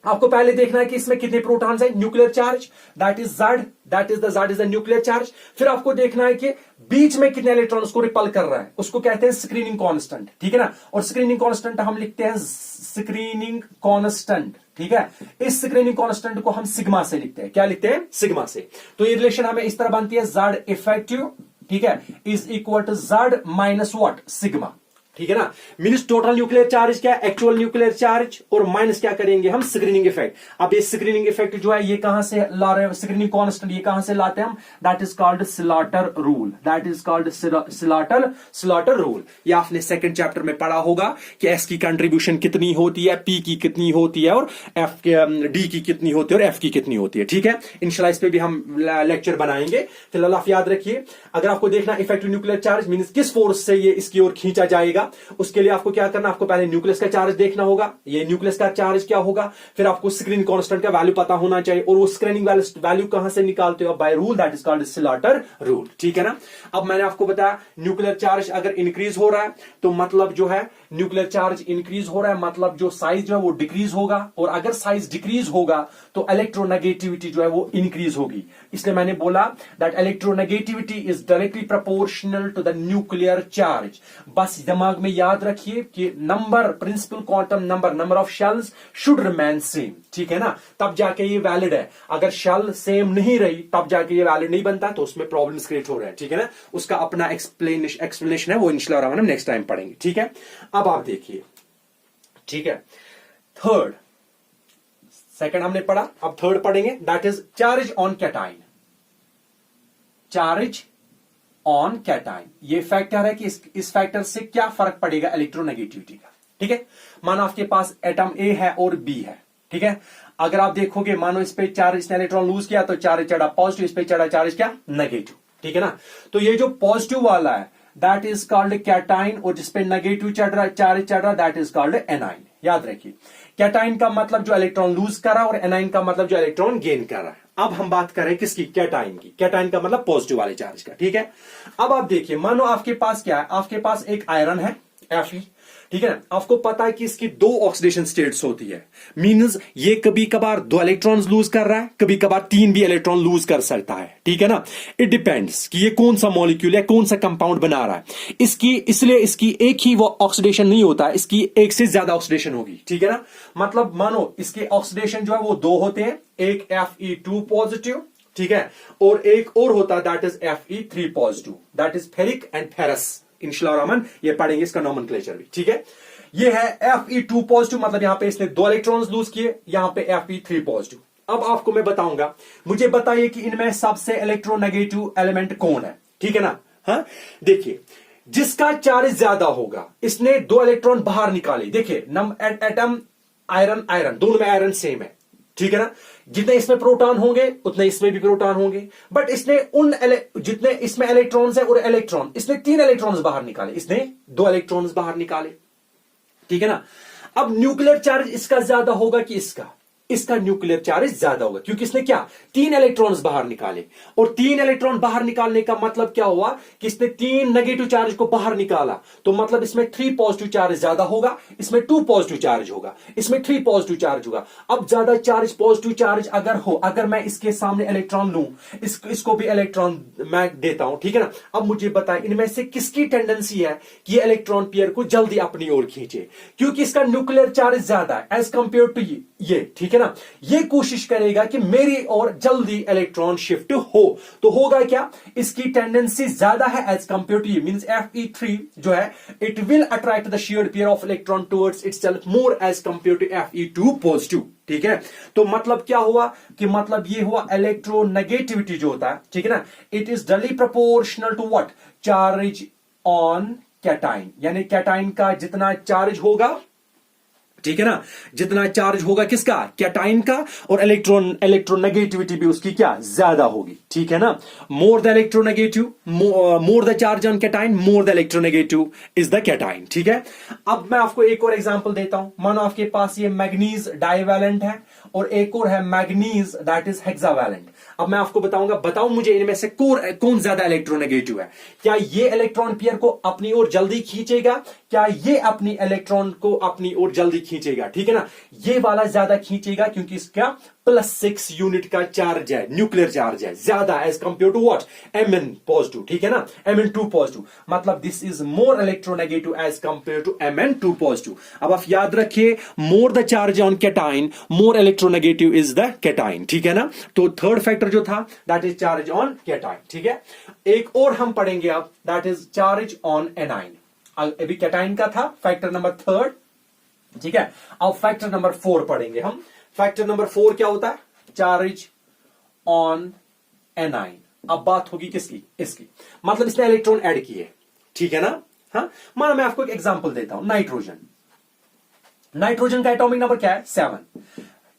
आपको पहले देखना है कि इसमें कितने प्रोटॉन्स हैं, nuclear charge, that is Z, that is the nuclear charge. फिर आपको देखना है कि बीच में कितने इलेक्ट्रॉन्स को रिपल कर रहा है, उसको कहते हैं स्क्रीनिंग कांस्टेंट। ठीक है ना? और स्क्रीनिंग कांस्टेंट हम लिखते हैं स्क्रीनिंग कांस्टेंट। ठीक है? इस स्क्रीनिंग कांस्टेंट को हम सिग्मा से लिखते हैं। क्या लिखते हैं? सिग्मा से। तो ये रिलेशन हमें इस तरह बनती है, जेड इफेक्टिव, ठीक है, is equal to Z minus what? Sigma. ठीक है ना? मीन्स टोटल न्यूक्लियर चार्ज क्या है? एक्चुअल न्यूक्लियर चार्ज, और माइनस क्या करेंगे हम? Screening effect. अब ये स्क्रीनिंग इफेक्ट जो है ये कहां से ला रहे हैं? स्क्रीनिंग कांस्टेंट ये कहां से लाते हैं हम? That is called slaughter rule. That is called slaughter rule. ये आपने सेकंड चैप्टर में पढ़ा होगा कि एस की कंट्रीब्यूशन कितनी होती है, पी की कितनी होती है, और एफ के डी की कितनी होती है, और एफ की कितनी होती है। ठीक है? इंशाल्लाह इस पे भी हम लेक्चर बनाएंगे। फिलहाल आप याद रखिए, अगर आपको देखना इफेक्टिव न्यूक्लियर चार्ज मीन्स किस फोर्स से ये इसकी ओर खींचा जाएगा, उसके लिए आपको क्या करना? आपको पहले न्यूक्लियस का चार्ज देखना होगा, ये न्यूक्लियस का चार्ज क्या होगा, फिर आपको स्क्रीनिंग कांस्टेंट का वैल्यू पता होना चाहिए, और वो स्क्रीनिंग वैल्यू कहां से निकालते हो? By rule, that is called slaughter rule. ठीक है ना? अब मैंने आपको बताया न्यूक्लियर चार्ज अगर इंक्रीज हो रहा है तो मतलब जो है न्यूक्लियर चार्ज इंक्रीज हो रहा है, मतलब जो साइज जो है वो डिक्रीज होगा, और अगर साइज डिक्रीज होगा तो इलेक्ट्रोनेगेटिविटी जो है वो इंक्रीज होगी। इसलिए मैंने बोला that electronegativity is directly proportional to the nuclear charge. बस दिमाग में याद रखिए कि number, principal quantum number of shells should remain same. ठीक है ना? तब जाके ये वैलिड है। अगर शेल सेम नहीं रही तब जाके ये वैलिड नहीं बनता, तो उसमें प्रॉब्लम्स क्रिएट हो रहे हैं। ठीक है ना? उसका अपना एक्सप्लेनेशन है, वो इंशाल्लाह हम नेक्स्ट टाइम पढ़ेंगे। ठीक है? अब आप देखिए, ठीक है, थर्ड, सेकंड हमने पढ़ा, अब थर्ड पढ़ेंगे, that is charge on cation. Charge on cation, ये फैक्टर है कि इस फैक्टर से क्या फर्क पड़ेगा इलेक्ट्रोनेगेटिविटी का। ठीक है? मानो आपके पास एटम ए है और बी है। ठीक है? अगर आप देखोगे, मानो इस पे चार्ज, इसने इलेक्ट्रॉन लूज किया तो चार्ज चढ़ा पॉजिटिव, इस पे चढ़ा चार्ज क्या? नेगेटिव। ठीक है ना? तो ये जो पॉजिटिव वाला है दैट इज कॉल्ड कैटाइन, और जिसपे नेगेटिव चढ़ रहा, चार्ज चढ़ रहा, दैट इज कॉल्ड एनाइन। याद रखिए, कैटाइन का मतलब जो इलेक्ट्रॉन लूज कर रहा है, और एनाइन का मतलब जो इलेक्ट्रॉन गेन कर रहा है। अब हम बात करें किसकी? कैटाइन की। कैटाइन का मतलब पॉजिटिव वाले चार्ज का। ठीक है? अब आप देखिए, मानो आपके पास क्या है? आपके पास एक आयरन है Fe। ठीक है ना? आपको पता है कि इसकी दो ऑक्सीडेशन स्टेट्स होती है, मींस ये कभी कभार 2 इलेक्ट्रॉन्स लूज कर रहा है, कभी कभार 3 भी इलेक्ट्रॉन लूज कर सकता है। ठीक है ना? इट डिपेंड्स कि ये कौन सा मॉलिक्यूल है, कौन सा कंपाउंड बना रहा है इसकी, इसलिए इसकी एक ही वो ऑक्सीडेशन नहीं होता है, इसकी एक से ज्यादा ऑक्सीडेशन होगी। ठीक है ना? मतलब मानो इसके ऑक्सीडेशन जो है वो 2 होते हैं, एक Fe2 पॉजिटिव, ठीक है, और एक और होता है that is Fe3 positive, that is ferric and ferrous. इंशाल्लाह रहमान ये पढ़ेंगे इसका नोमेनक्लेचर भी। ठीक है? ये है Fe2 पॉजिटिव, मतलब यहां पे इसने 2 इलेक्ट्रॉन्स लूज किए, यहां पे Fe3 पॉजिटिव। अब आपको मैं बताऊंगा, मुझे बताइए कि इनमें सबसे इलेक्ट्रोनेगेटिव एलिमेंट कौन है। ठीक है ना? हाँ, देखिए, जिसका चार्ज ज्यादा होगा, इसने 2 इलेक्ट्रॉन बाहर निकाले। देखिए, एटम आयरन दोनों में आयरन सेम है, ठीक है ना। जितने इसमें प्रोटॉन होंगे उतने इसमें भी प्रोटॉन होंगे, बट इसने जितने इसमें इलेक्ट्रॉन्स है और इलेक्ट्रॉन, इसने 3 इलेक्ट्रॉन्स बाहर निकाले, इसने 2 इलेक्ट्रॉन्स बाहर निकाले, ठीक है ना। अब न्यूक्लियर चार्ज इसका ज्यादा होगा कि इसका न्यूक्लियर चार्ज ज्यादा होगा, क्योंकि इसने क्या 3 इलेक्ट्रॉन्स बाहर निकाले, और 3 इलेक्ट्रॉन बाहर निकालने का मतलब क्या हुआ कि इसने 3 नेगेटिव चार्ज को बाहर निकाला, तो मतलब इसमें 3 पॉजिटिव चार्ज ज्यादा होगा, इसमें 2 पॉजिटिव चार्ज होगा, इसमें 3 पॉजिटिव चार्ज होगा। अब ज्यादा चार्ज पॉजिटिव चार्ज अगर मैं इसके सामने इलेक्ट्रॉन लूं, इसको भी इलेक्ट्रॉन मैं देता हूं, ठीक है ना। अब मुझे बताएं इनमें से किसकी टेंडेंसी है कि इलेक्ट्रॉन पेयर को जल्दी अपनी ओर खींचे, क्योंकि इसका न्यूक्लियर चार्ज ज्यादा है एज कंपेयर टू ये, ठीक है ना। ये कोशिश करेगा कि मेरी ओर जल्दी इलेक्ट्रॉन शिफ्ट हो, तो होगा क्या, इसकी टेंडेंसी ज्यादा है एज कंपेयर टू ये, मींस Fe3 जो है it will attract the shared pair of electron towards itself more as compare to Fe2 positive, ठीक है। तो मतलब क्या हुआ कि मतलब ये हुआ इलेक्ट्रोनेगेटिविटी जो होता है, ठीक है ना, it is directly proportional to what, charge on cation, यानी कैटाइन का जितना चार्ज होगा, ठीक है ना, जितना चार्ज होगा किसका, कैटाइन का, और इलेक्ट्रोनेगेटिविटी भी उसकी क्या ज्यादा होगी, ठीक है ना। More the electronegative, more the charge on cation, more the electronegative is the cation, ठीक है। अब मैं आपको एक और एग्जांपल देता हूं, मानो आपके पास ये मैग्नीज डाइवैलेंट है और एक और है मैग्नीज दैट इज हेक्सावैलेंट। अब मैं आपको बताऊं मुझे इनमें से कौन ज्यादा इलेक्ट्रोनेगेटिव है, क्या ये इलेक्ट्रॉन पेयर को अपनी ओर जल्दी खींचेगा, क्या ये अपनी इलेक्ट्रॉन को अपनी ओर जल्दी खींचेगा, ठीक है ना। ये वाला ज्यादा खींचेगा क्योंकि इसका +6 यूनिट का चार्ज है, न्यूक्लियर चार्ज है ज्यादा as compare to what, Mn positive, ठीक है ना, Mn2 पॉजिटिव, मतलब this is more electronegative as compare to Mn2 positive. अब आप याद रखिए, more the charge on cation, more electronegative is the cation, ठीक है ना। तो थर्ड फैक्टर जो था that is charge on cation, ठीक है। एक और हम पढ़ेंगे अब, that is charge on anion. अभी कैटाइन का था फैक्टर नंबर 3, ठीक है। अब फैक्टर नंबर 4 पढ़ेंगे हम। फैक्टर नंबर 4 क्या होता है, चार्ज ऑन एनाइन। अब बात होगी किसकी, इसकी, मतलब इसने इलेक्ट्रॉन ऐड किए, ठीक है ना। हाँ, मानो मैं आपको एक एग्जांपल देता हूं, नाइट्रोजन का एटॉमिक नंबर क्या है 7,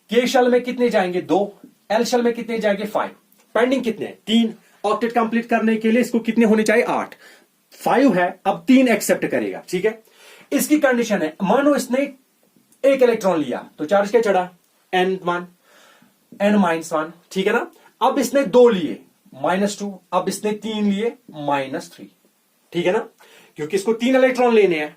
के शेल में कितने जाएंगे 2, एल शेल में कितने जाएंगे 5, पेंडिंग कितने 3, ऑक्टेट कंप्लीट करने के लिए इसको कितने होने चाहिए 8, 5 है, अब 3 एक्सेप्ट करेगा, ठीक है। इसकी कंडीशन है, मानो इसने एक इलेक्ट्रॉन लिया तो चार्ज क्या चढ़ा N1 N-1, ठीक है ना। अब इसने 2 लिए -2, अब इसने 3 लिए -3, ठीक है ना, क्योंकि इसको 3 इलेक्ट्रॉन लेने हैं,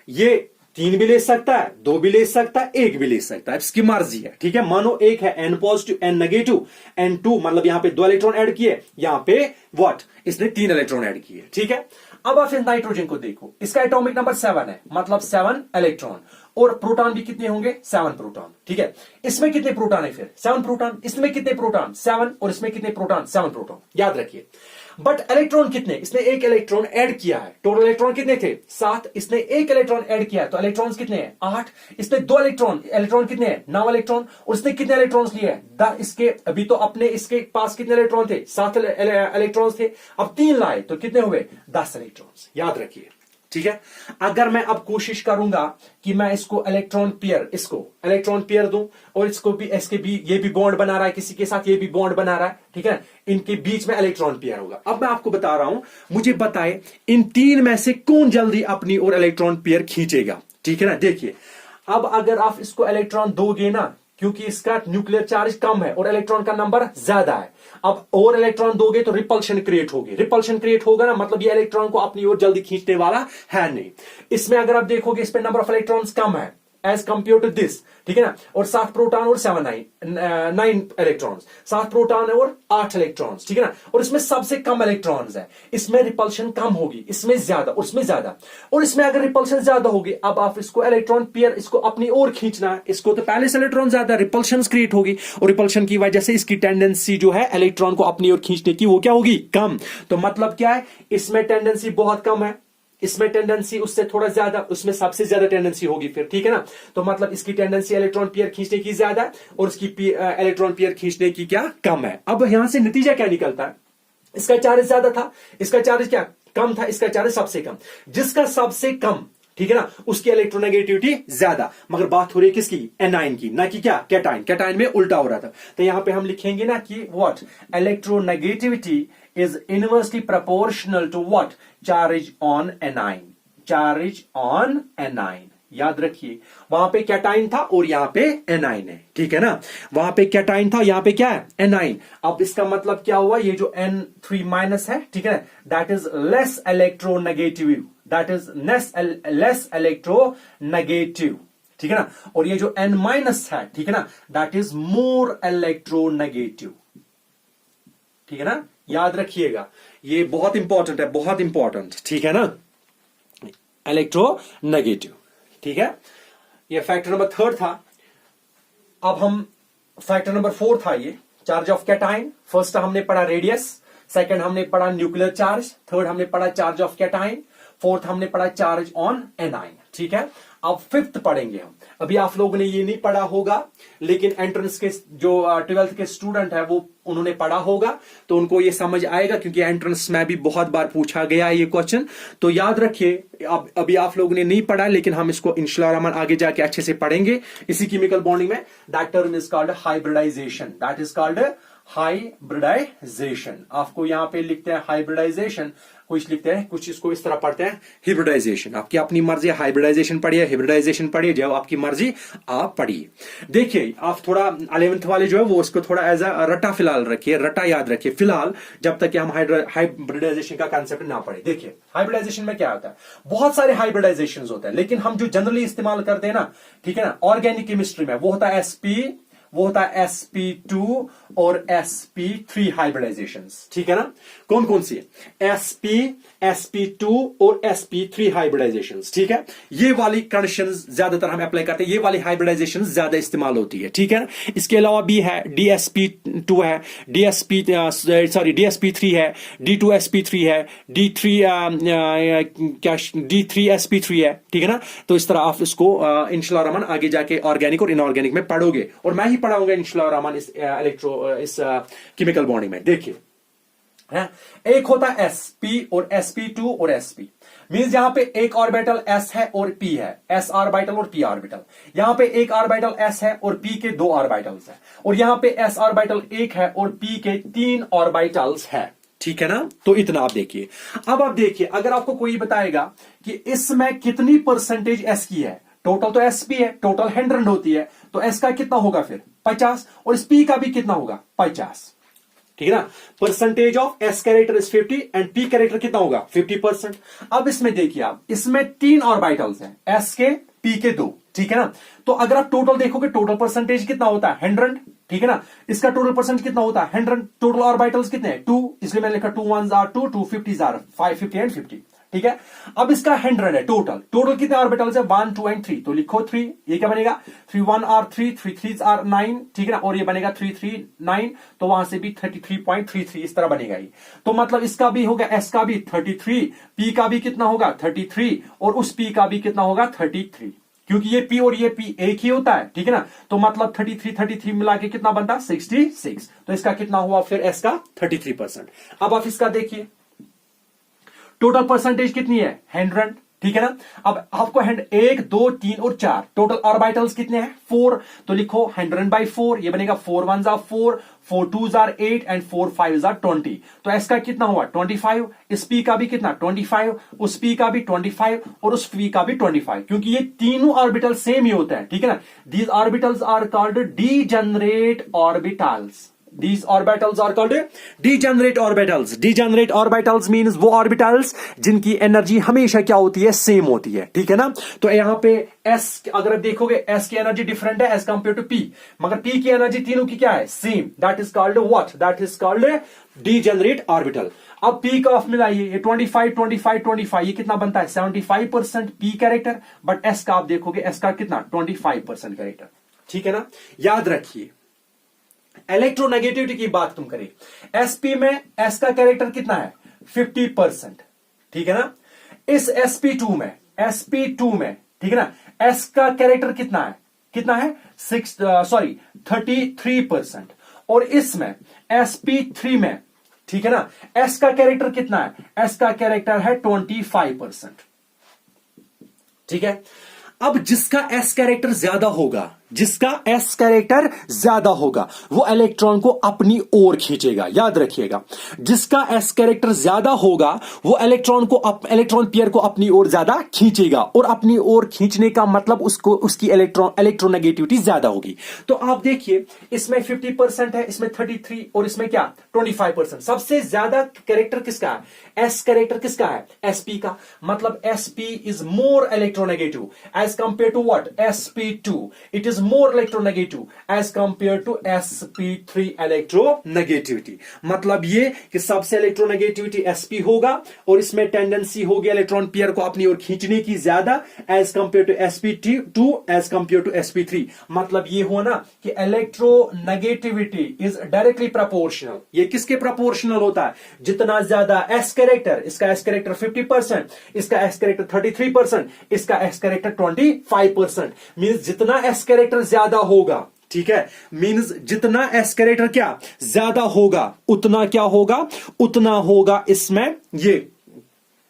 ये 3 भी ले सकता है, 2 भी ले सकता है, 1 भी ले सकता है, इसकी मर्जी है, ठीक है। मानो एक है N positive N negative, N2 मतलब यहां पे 2 इलेक्ट्रॉन ऐड किए, यहां पे व्हाट इसने 3 इलेक्ट्रॉन ऐड किए, ठीक है। अब आप इस नाइट्रोजन को देखो, इसका एटॉमिक नंबर 7 है, मतलब 7 इलेक्ट्रॉन, और प्रोटॉन भी कितने होंगे 7 प्रोटॉन, ठीक है। इसमें कितने प्रोटॉन है फिर 7 प्रोटॉन, इसमें कितने प्रोटॉन 7, और इसमें कितने प्रोटॉन 7 प्रोटॉन, याद रखिए। बट इलेक्ट्रॉन कितने, इसने 1 इलेक्ट्रॉन ऐड किया है, टोटल इलेक्ट्रॉन कितने थे 7, इसने 1 इलेक्ट्रॉन ऐड किया है, तो इलेक्ट्रॉन्स कितने हैं 8, इसने 2 इलेक्ट्रॉन कितने हैं 9 इलेक्ट्रॉन, और इसने कितने इलेक्ट्रॉन्स लिए हैं इसके अभी तो अपने इसके पास कितने इलेक्ट्रॉन थे 7 इलेक्ट्रॉन्स थे, अब 3 लाए तो कितने हुए 10 इलेक्ट्रॉन्स, याद रखिए, ठीक है। अगर मैं अब कोशिश करूंगा कि मैं इसको इलेक्ट्रॉन पेयर दूं, और इसके भी ये भी बॉन्ड बना रहा है किसी के साथ, ये भी बॉन्ड बना रहा है, ठीक है, इनके बीच में इलेक्ट्रॉन पेयर होगा। अब मैं आपको बता रहा हूं, मुझे बताए इन 3 में से कौन जल्दी अपनी ओर इलेक्ट्रॉन पेयर खींचेगा, ठीक है ना। देखिए, अब अगर आप इसको इलेक्ट्रॉन दोगे ना, क्योंकि इसका न्यूक्लियर चार्ज कम है और इलेक्ट्रॉन का नंबर ज्यादा है, अब और इलेक्ट्रॉन दोगे तो रिपल्शन क्रिएट होगी, रिपल्शन क्रिएट होगा ना, मतलब ये इलेक्ट्रॉन को अपनी ओर जल्दी खींचने वाला है नहीं। इसमें अगर आप देखोगे इस पे नंबर ऑफ इलेक्ट्रॉन्स कम है एज कंपेयर टू दिस, ठीक है ना, और 7 प्रोटॉन और 9 इलेक्ट्रॉन्स, 7 प्रोटॉन और 8 इलेक्ट्रॉन्स, ठीक है ना, और इसमें सबसे कम इलेक्ट्रॉन्स है, इसमें रिपल्शन कम होगी, इसमें ज्यादा और इसमें ज्यादा, और इसमें अगर रिपल्शन ज्यादा होगी, अब आप इसको इलेक्ट्रॉन पेयर इसको अपनी ओर खींचना है, इसको तो पहले से इलेक्ट्रॉन ज्यादा, रिपल्शन क्रिएट होगी, और रिपल्शन की वजह से इसकी टेंडेंसी जो है इलेक्ट्रॉन को अपनी ओर खींचने की वो क्या होगी कम। तो मतलब क्या है, इसमें टेंडेंसी बहुत कम है, इसमें टेंडेंसी उससे थोड़ा ज्यादा, उसमें सबसे ज्यादा टेंडेंसी होगी फिर, ठीक है ना। तो मतलब इसकी टेंडेंसी इलेक्ट्रॉन पेयर खींचने की ज्यादा है और इसकी इलेक्ट्रॉन पेयर खींचने की क्या कम है। अब यहां से नतीजा क्या निकलता है, इसका चार्ज ज्यादा था, इसका चार्ज क्या कम था, इसका चार्ज सबसे कम, जिसका सबसे कम, ठीक है ना, उसकी इलेक्ट्रोनेगेटिविटी ज्यादा। मगर बात हो रही है किसकी, एनाइन की, ना कि क्या कैटाइन। कैटाइन में उल्टा हो रहा था। तो यहां पे हम लिखेंगे ना कि what, electronegativity is inversely proportional to what, charge on anion. Charge on anion, याद रखिए, वहां पे कैटाइन था और यहां पे एनाइन है, ठीक है ना। वहां पे कैटाइन था, यहां पे क्या है, एनाइन। अब इसका मतलब क्या हुआ, ये जो N3 माइनस है, ठीक है ना, that is less electronegative, that is less electronegative, ठीक है ना। और ये जो N माइनस है, ठीक है ना, दैट इज मोर इलेक्ट्रोनेगेटिव, ठीक है ना, याद रखिएगा, ये बहुत इंपॉर्टेंट है, बहुत इंपॉर्टेंट, ठीक है ना, इलेक्ट्रोनेगेटिव, ठीक है। ये फैक्टर नंबर 3 था। अब हम फैक्टर नंबर 4 था ये, चार्ज ऑफ कैटाइन। फर्स्ट हमने पढ़ा रेडियस, सेकंड हमने पढ़ा न्यूक्लियर चार्ज, थर्ड हमने पढ़ा चार्ज ऑफ कैटाइन, फोर्थ हमने पढ़ा चार्ज ऑन एनाइन, ठीक है। अब फिफ्थ पढ़ेंगे हम। अभी आप लोगों ने ये नहीं पढ़ा होगा, लेकिन एंट्रेंस के जो 12th के स्टूडेंट है वो उन्होंने पढ़ा होगा, तो उनको ये समझ आएगा, क्योंकि एंट्रेंस में भी बहुत बार पूछा गया है ये क्वेश्चन। तो याद रखिए, अभी आप लोगों ने नहीं पढ़ा, लेकिन हम इसको इंशाल्लाह रहमान आगे जाके अच्छे से पढ़ेंगे। इसी केमिकल बॉन्डिंग में that term is called hybridisation, that is called hybridisation. आपको यहां पे लिखते हैं हाइब्रिडाइजेशन, कुछ लिखते हैं, कुछ इसको इस तरह पढ़ते हैं हिब्रिडाइजेशन। आपकी अपनी मर्जी, हाइब्रिडाइजेशन पढ़िए, हिब्रिडाइजेशन पढ़िए, जब आपकी मर्जी आप पढ़िए। देखिए, आप थोड़ा 11th वाले जो है वो उसको थोड़ा एज अ रटा फिलहाल रखिए, रटा याद रखिए फिलहाल, जब तक कि हम हाइब्रिडाइजेशन का कंसेप्ट ना पढ़े। देखिए, हाइब्रिडाइजेशन में क्या होता है, बहुत सारे हाइब्रिडाइजेशन होते हैं, लेकिन हम जो जनरली इस्तेमाल करते हैं ना, ठीक है ना, ऑर्गेनिक केमिस्ट्री में वो होता है वो होता है sp2 और sp3 हाइब्रिडाइजेशंस, ठीक है ना। कौन कौन सी, sp2 और sp3 हाइब्रिडाइजेशंस, ठीक है। ये वाली कंडीशंस ज्यादातर हम अप्लाई करते हैं, ये वाली हाइब्रिडाइजेशन ज्यादा इस्तेमाल होती है, ठीक है ना। इसके अलावा भी है dsp2 है, dsp3 है, d2sp3 है, d3sp3 है, ठीक है ना। तो इस तरह आप इसको इंशाल्लाह रहमान आगे जाके ऑर्गेनिक और इनऑर्गेनिक में पढ़ोगे, और मैं ही पढ़ाऊंगा इंशाल्लाह रहमान इस केमिकल बॉन्डिंग में। देखिए, एक होता है sp और sp2 और sp, मींस यहां पे एक ऑर्बिटल s है और p है, s ऑर्बिटल और p ऑर्बिटल। यहां पे एक ऑर्बिटल s है और p के 2 ऑर्बिटल्स है, और यहां पे s ऑर्बिटल 1 है और p के 3 ऑर्बिटल्स है, ठीक है ना। तो इतना आप देखिए। अब आप देखिए, अगर आपको कोई बताएगा कि इसमें कितनी परसेंटेज s की है, टोटल तो sp है, टोटल 100 होती है, तो s का कितना होगा फिर 50, और इस p का भी कितना होगा 50, ठीक है ना। Percentage of s character is 50 and p character कितना होगा 50%। अब इसमें देखिए आप, इसमें 3 ऑर्बिटल्स हैं, s के, p के 2, ठीक है ना। तो अगर आप टोटल देखोगे, टोटल परसेंटेज कितना होता है 100, ठीक है ना। इसका टोटल परसेंट कितना होता है 100, टोटल ऑर्बिटल्स कितने हैं 2, इसलिए मैंने लिखा 2 1s are 2, 2 50s are 5, 50 and 50, ठीक है। अब इसका 100 है टोटल कितने ऑर्बिटल्स है 1 2 एंड 3, तो लिखो 3, ये क्या बनेगा 3 1 are 3, 3 3s are 9, ठीक है ना, और ये बनेगा 3 3 9, तो वहां से भी 33.33 इस तरह बनेगा ये। तो मतलब इसका भी होगा, s का भी 33, p का भी कितना होगा 33, और उस p का भी कितना होगा 33, क्योंकि ये p और ये p एक ही होता है, ठीक है ना। तो मतलब 33 मिला के कितना बनता 66, तो इसका कितना हुआ फिर s का 33%। अब आप इसका देखिए, टोटल परसेंटेज कितनी है 100, ठीक है ना। अब आपको 1 2 3 और 4 टोटल ऑर्बिटल्स कितने हैं 4, तो लिखो 100/4, ये बनेगा 4 1s are 4, 4 2s are 8 and 4 5s are 20, तो s का कितना हुआ 25, इस p का भी कितना 25, उस p का भी 25, और उस p का भी 25, क्योंकि ये तीनों ऑर्बिटल सेम ही होते हैं, ठीक है ना। These orbitals are called degenerate orbitals, These orbitals are called degenerate orbitals. Degenerate orbitals means वो orbitals जिनकी एनर्जी हमेशा क्या होती है सेम होती है, ठीक है ना। तो यहां पे s, अगर आप देखोगे s की एनर्जी डिफरेंट है एज कंपेयर टू p, मगर p की एनर्जी तीनों की क्या है same, that is called what, that is called degenerate orbital. अब p का ऑफ मिलाइए, ये 25 25 25, ये कितना बनता है 75% p कैरेक्टर, बट s का आप देखोगे s का कितना 25% कैरेक्टर, ठीक है ना। याद रखिए, इलेक्ट्रोनेगेटिविटी की बात तुम करें, sp में s का कैरेक्टर कितना है 50%, ठीक है ना। इस sp2 में ठीक है ना, s का कैरेक्टर कितना है 33%, और इसमें sp3 में, ठीक है ना, s का कैरेक्टर कितना है, s का कैरेक्टर है 25%, ठीक है। अब जिसका एस कैरेक्टर ज्यादा होगा, जिसका एस कैरेक्टर ज्यादा होगा वो इलेक्ट्रॉन को अपनी ओर खींचेगा, याद रखिएगा। जिसका एस कैरेक्टर ज्यादा होगा वो इलेक्ट्रॉन पेयर को अपनी ओर ज्यादा खींचेगा, और अपनी ओर खींचने का मतलब उसकी इलेक्ट्रोनेगेटिविटी ज्यादा होगी। तो आप देखिए इसमें 50% है, इसमें 33 और इसमें क्या 25%। सबसे ज्यादा कैरेक्टर किसका है? एस कैरेक्टर किसका है? sp का। मतलब sp is more electronegative as compare to what? sp2। It is more electronegative as compared to sp3 electronegativity। मतलब ये कि सबसे इलेक्ट्रोनेगेटिविटी sp होगा और इसमें टेंडेंसी होगी इलेक्ट्रॉन पेयर को अपनी ओर खींचने की ज्यादा as compared to sp2 as compared to sp3। मतलब ये हुआ ना कि इलेक्ट्रोनेगेटिविटी इज डायरेक्टली प्रोपोर्शनल। ये किसके प्रोपोर्शनल होता है? जितना ज्यादा s कैरेक्टर, इसका s कैरेक्टर 50%, इसका s कैरेक्टर 33%, इसका s कैरेक्टर 25%। मींस जितना s कैरेक्टर ज्यादा होगा, ठीक है, मींस जितना एस कैरेक्टर क्या ज्यादा होगा उतना क्या होगा? उतना होगा इसमें ये,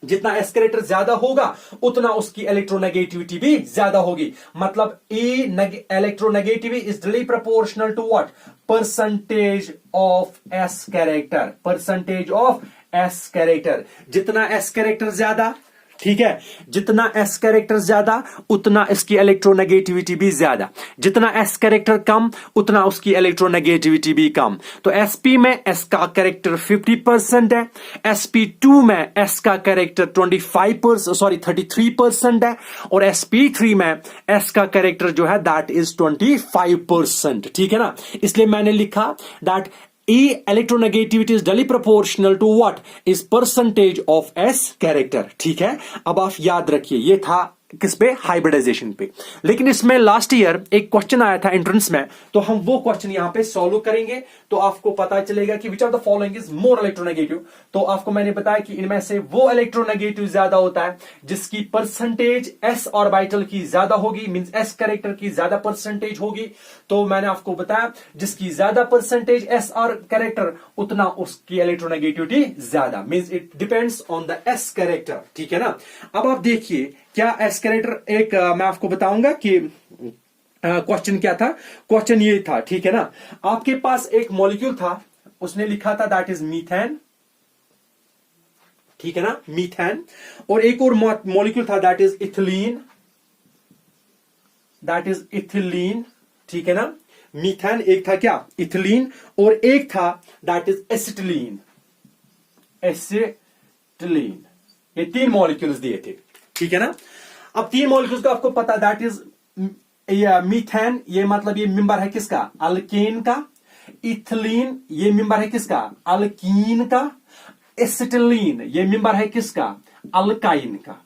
जितना एस कैरेक्टर ज्यादा होगा उतना उसकी इलेक्ट्रोनेगेटिविटी भी ज्यादा होगी। मतलब electronegativity is directly proportional to what? Percentage of s character. Percentage of s character, जितना एस कैरेक्टर ज्यादा, ठीक है, जितना एस कैरेक्टर ज्यादा उतना इसकी इलेक्ट्रोनेगेटिविटी भी ज्यादा। जितना एस कैरेक्टर कम उतना उसकी इलेक्ट्रोनेगेटिविटी भी कम। तो sp में एस का कैरेक्टर 50% है, sp2 में एस का कैरेक्टर 33% है, और sp3 में एस का कैरेक्टर जो है दैट इज 25%। ठीक है ना, इसलिए मैंने लिखा that E electronegativity is directly proportional to what? Is percentage of S character। ठीक है, अब आप याद रखिए ये था किस पे? हाइब्रिडाइजेशन पे। लेकिन इसमें लास्ट ईयर एक क्वेश्चन आया था एंट्रेंस में, तो हम वो क्वेश्चन यहां पे सॉल्व करेंगे तो आपको पता चलेगा कि which of the following is more electronegative. तो आपको मैंने बताया कि इनमें से वो इलेक्ट्रोनेगेटिव ज्यादा होता है जिसकी परसेंटेज एस ऑर्बिटल की ज्यादा होगी, मींस एस कैरेक्टर की ज्यादा परसेंटेज होगी। तो मैंने आपको बताया जिसकी ज्यादा परसेंटेज एस और कैरेक्टर उतना उसकी इलेक्ट्रोनेगेटिविटी ज्यादा, means it depends on the s character. ठीक है ना। अब आप देखिए क्या एस कैरेक्टर, एक मैं आपको बताऊंगा कि क्वेश्चन क्या था। क्वेश्चन ये था, ठीक है ना, आपके पास एक मॉलिक्यूल था, उसने लिखा था दैट इज मीथेन, ठीक है ना, मीथेन, और एक और मॉलिक्यूल था that is ethylene, that is ethylene, ठीक है ना। मीथेन एक था क्या? इथिलीन, और एक था दैट इज एसिटिलीन, एसिटिलीन। ये तीन मॉलिक्यूल्स दिए थे, ठीक है ना। अब तीन मॉलिक्यूल्स का आपको पता दैट इज मीथेन, ये मतलब ये मेंबर है किसका? अल्केन का। इथिलीन ये मेंबर है किसका? अल्कीन का। एसिटिलीन ये मेंबर है किसका? अल्काइन का।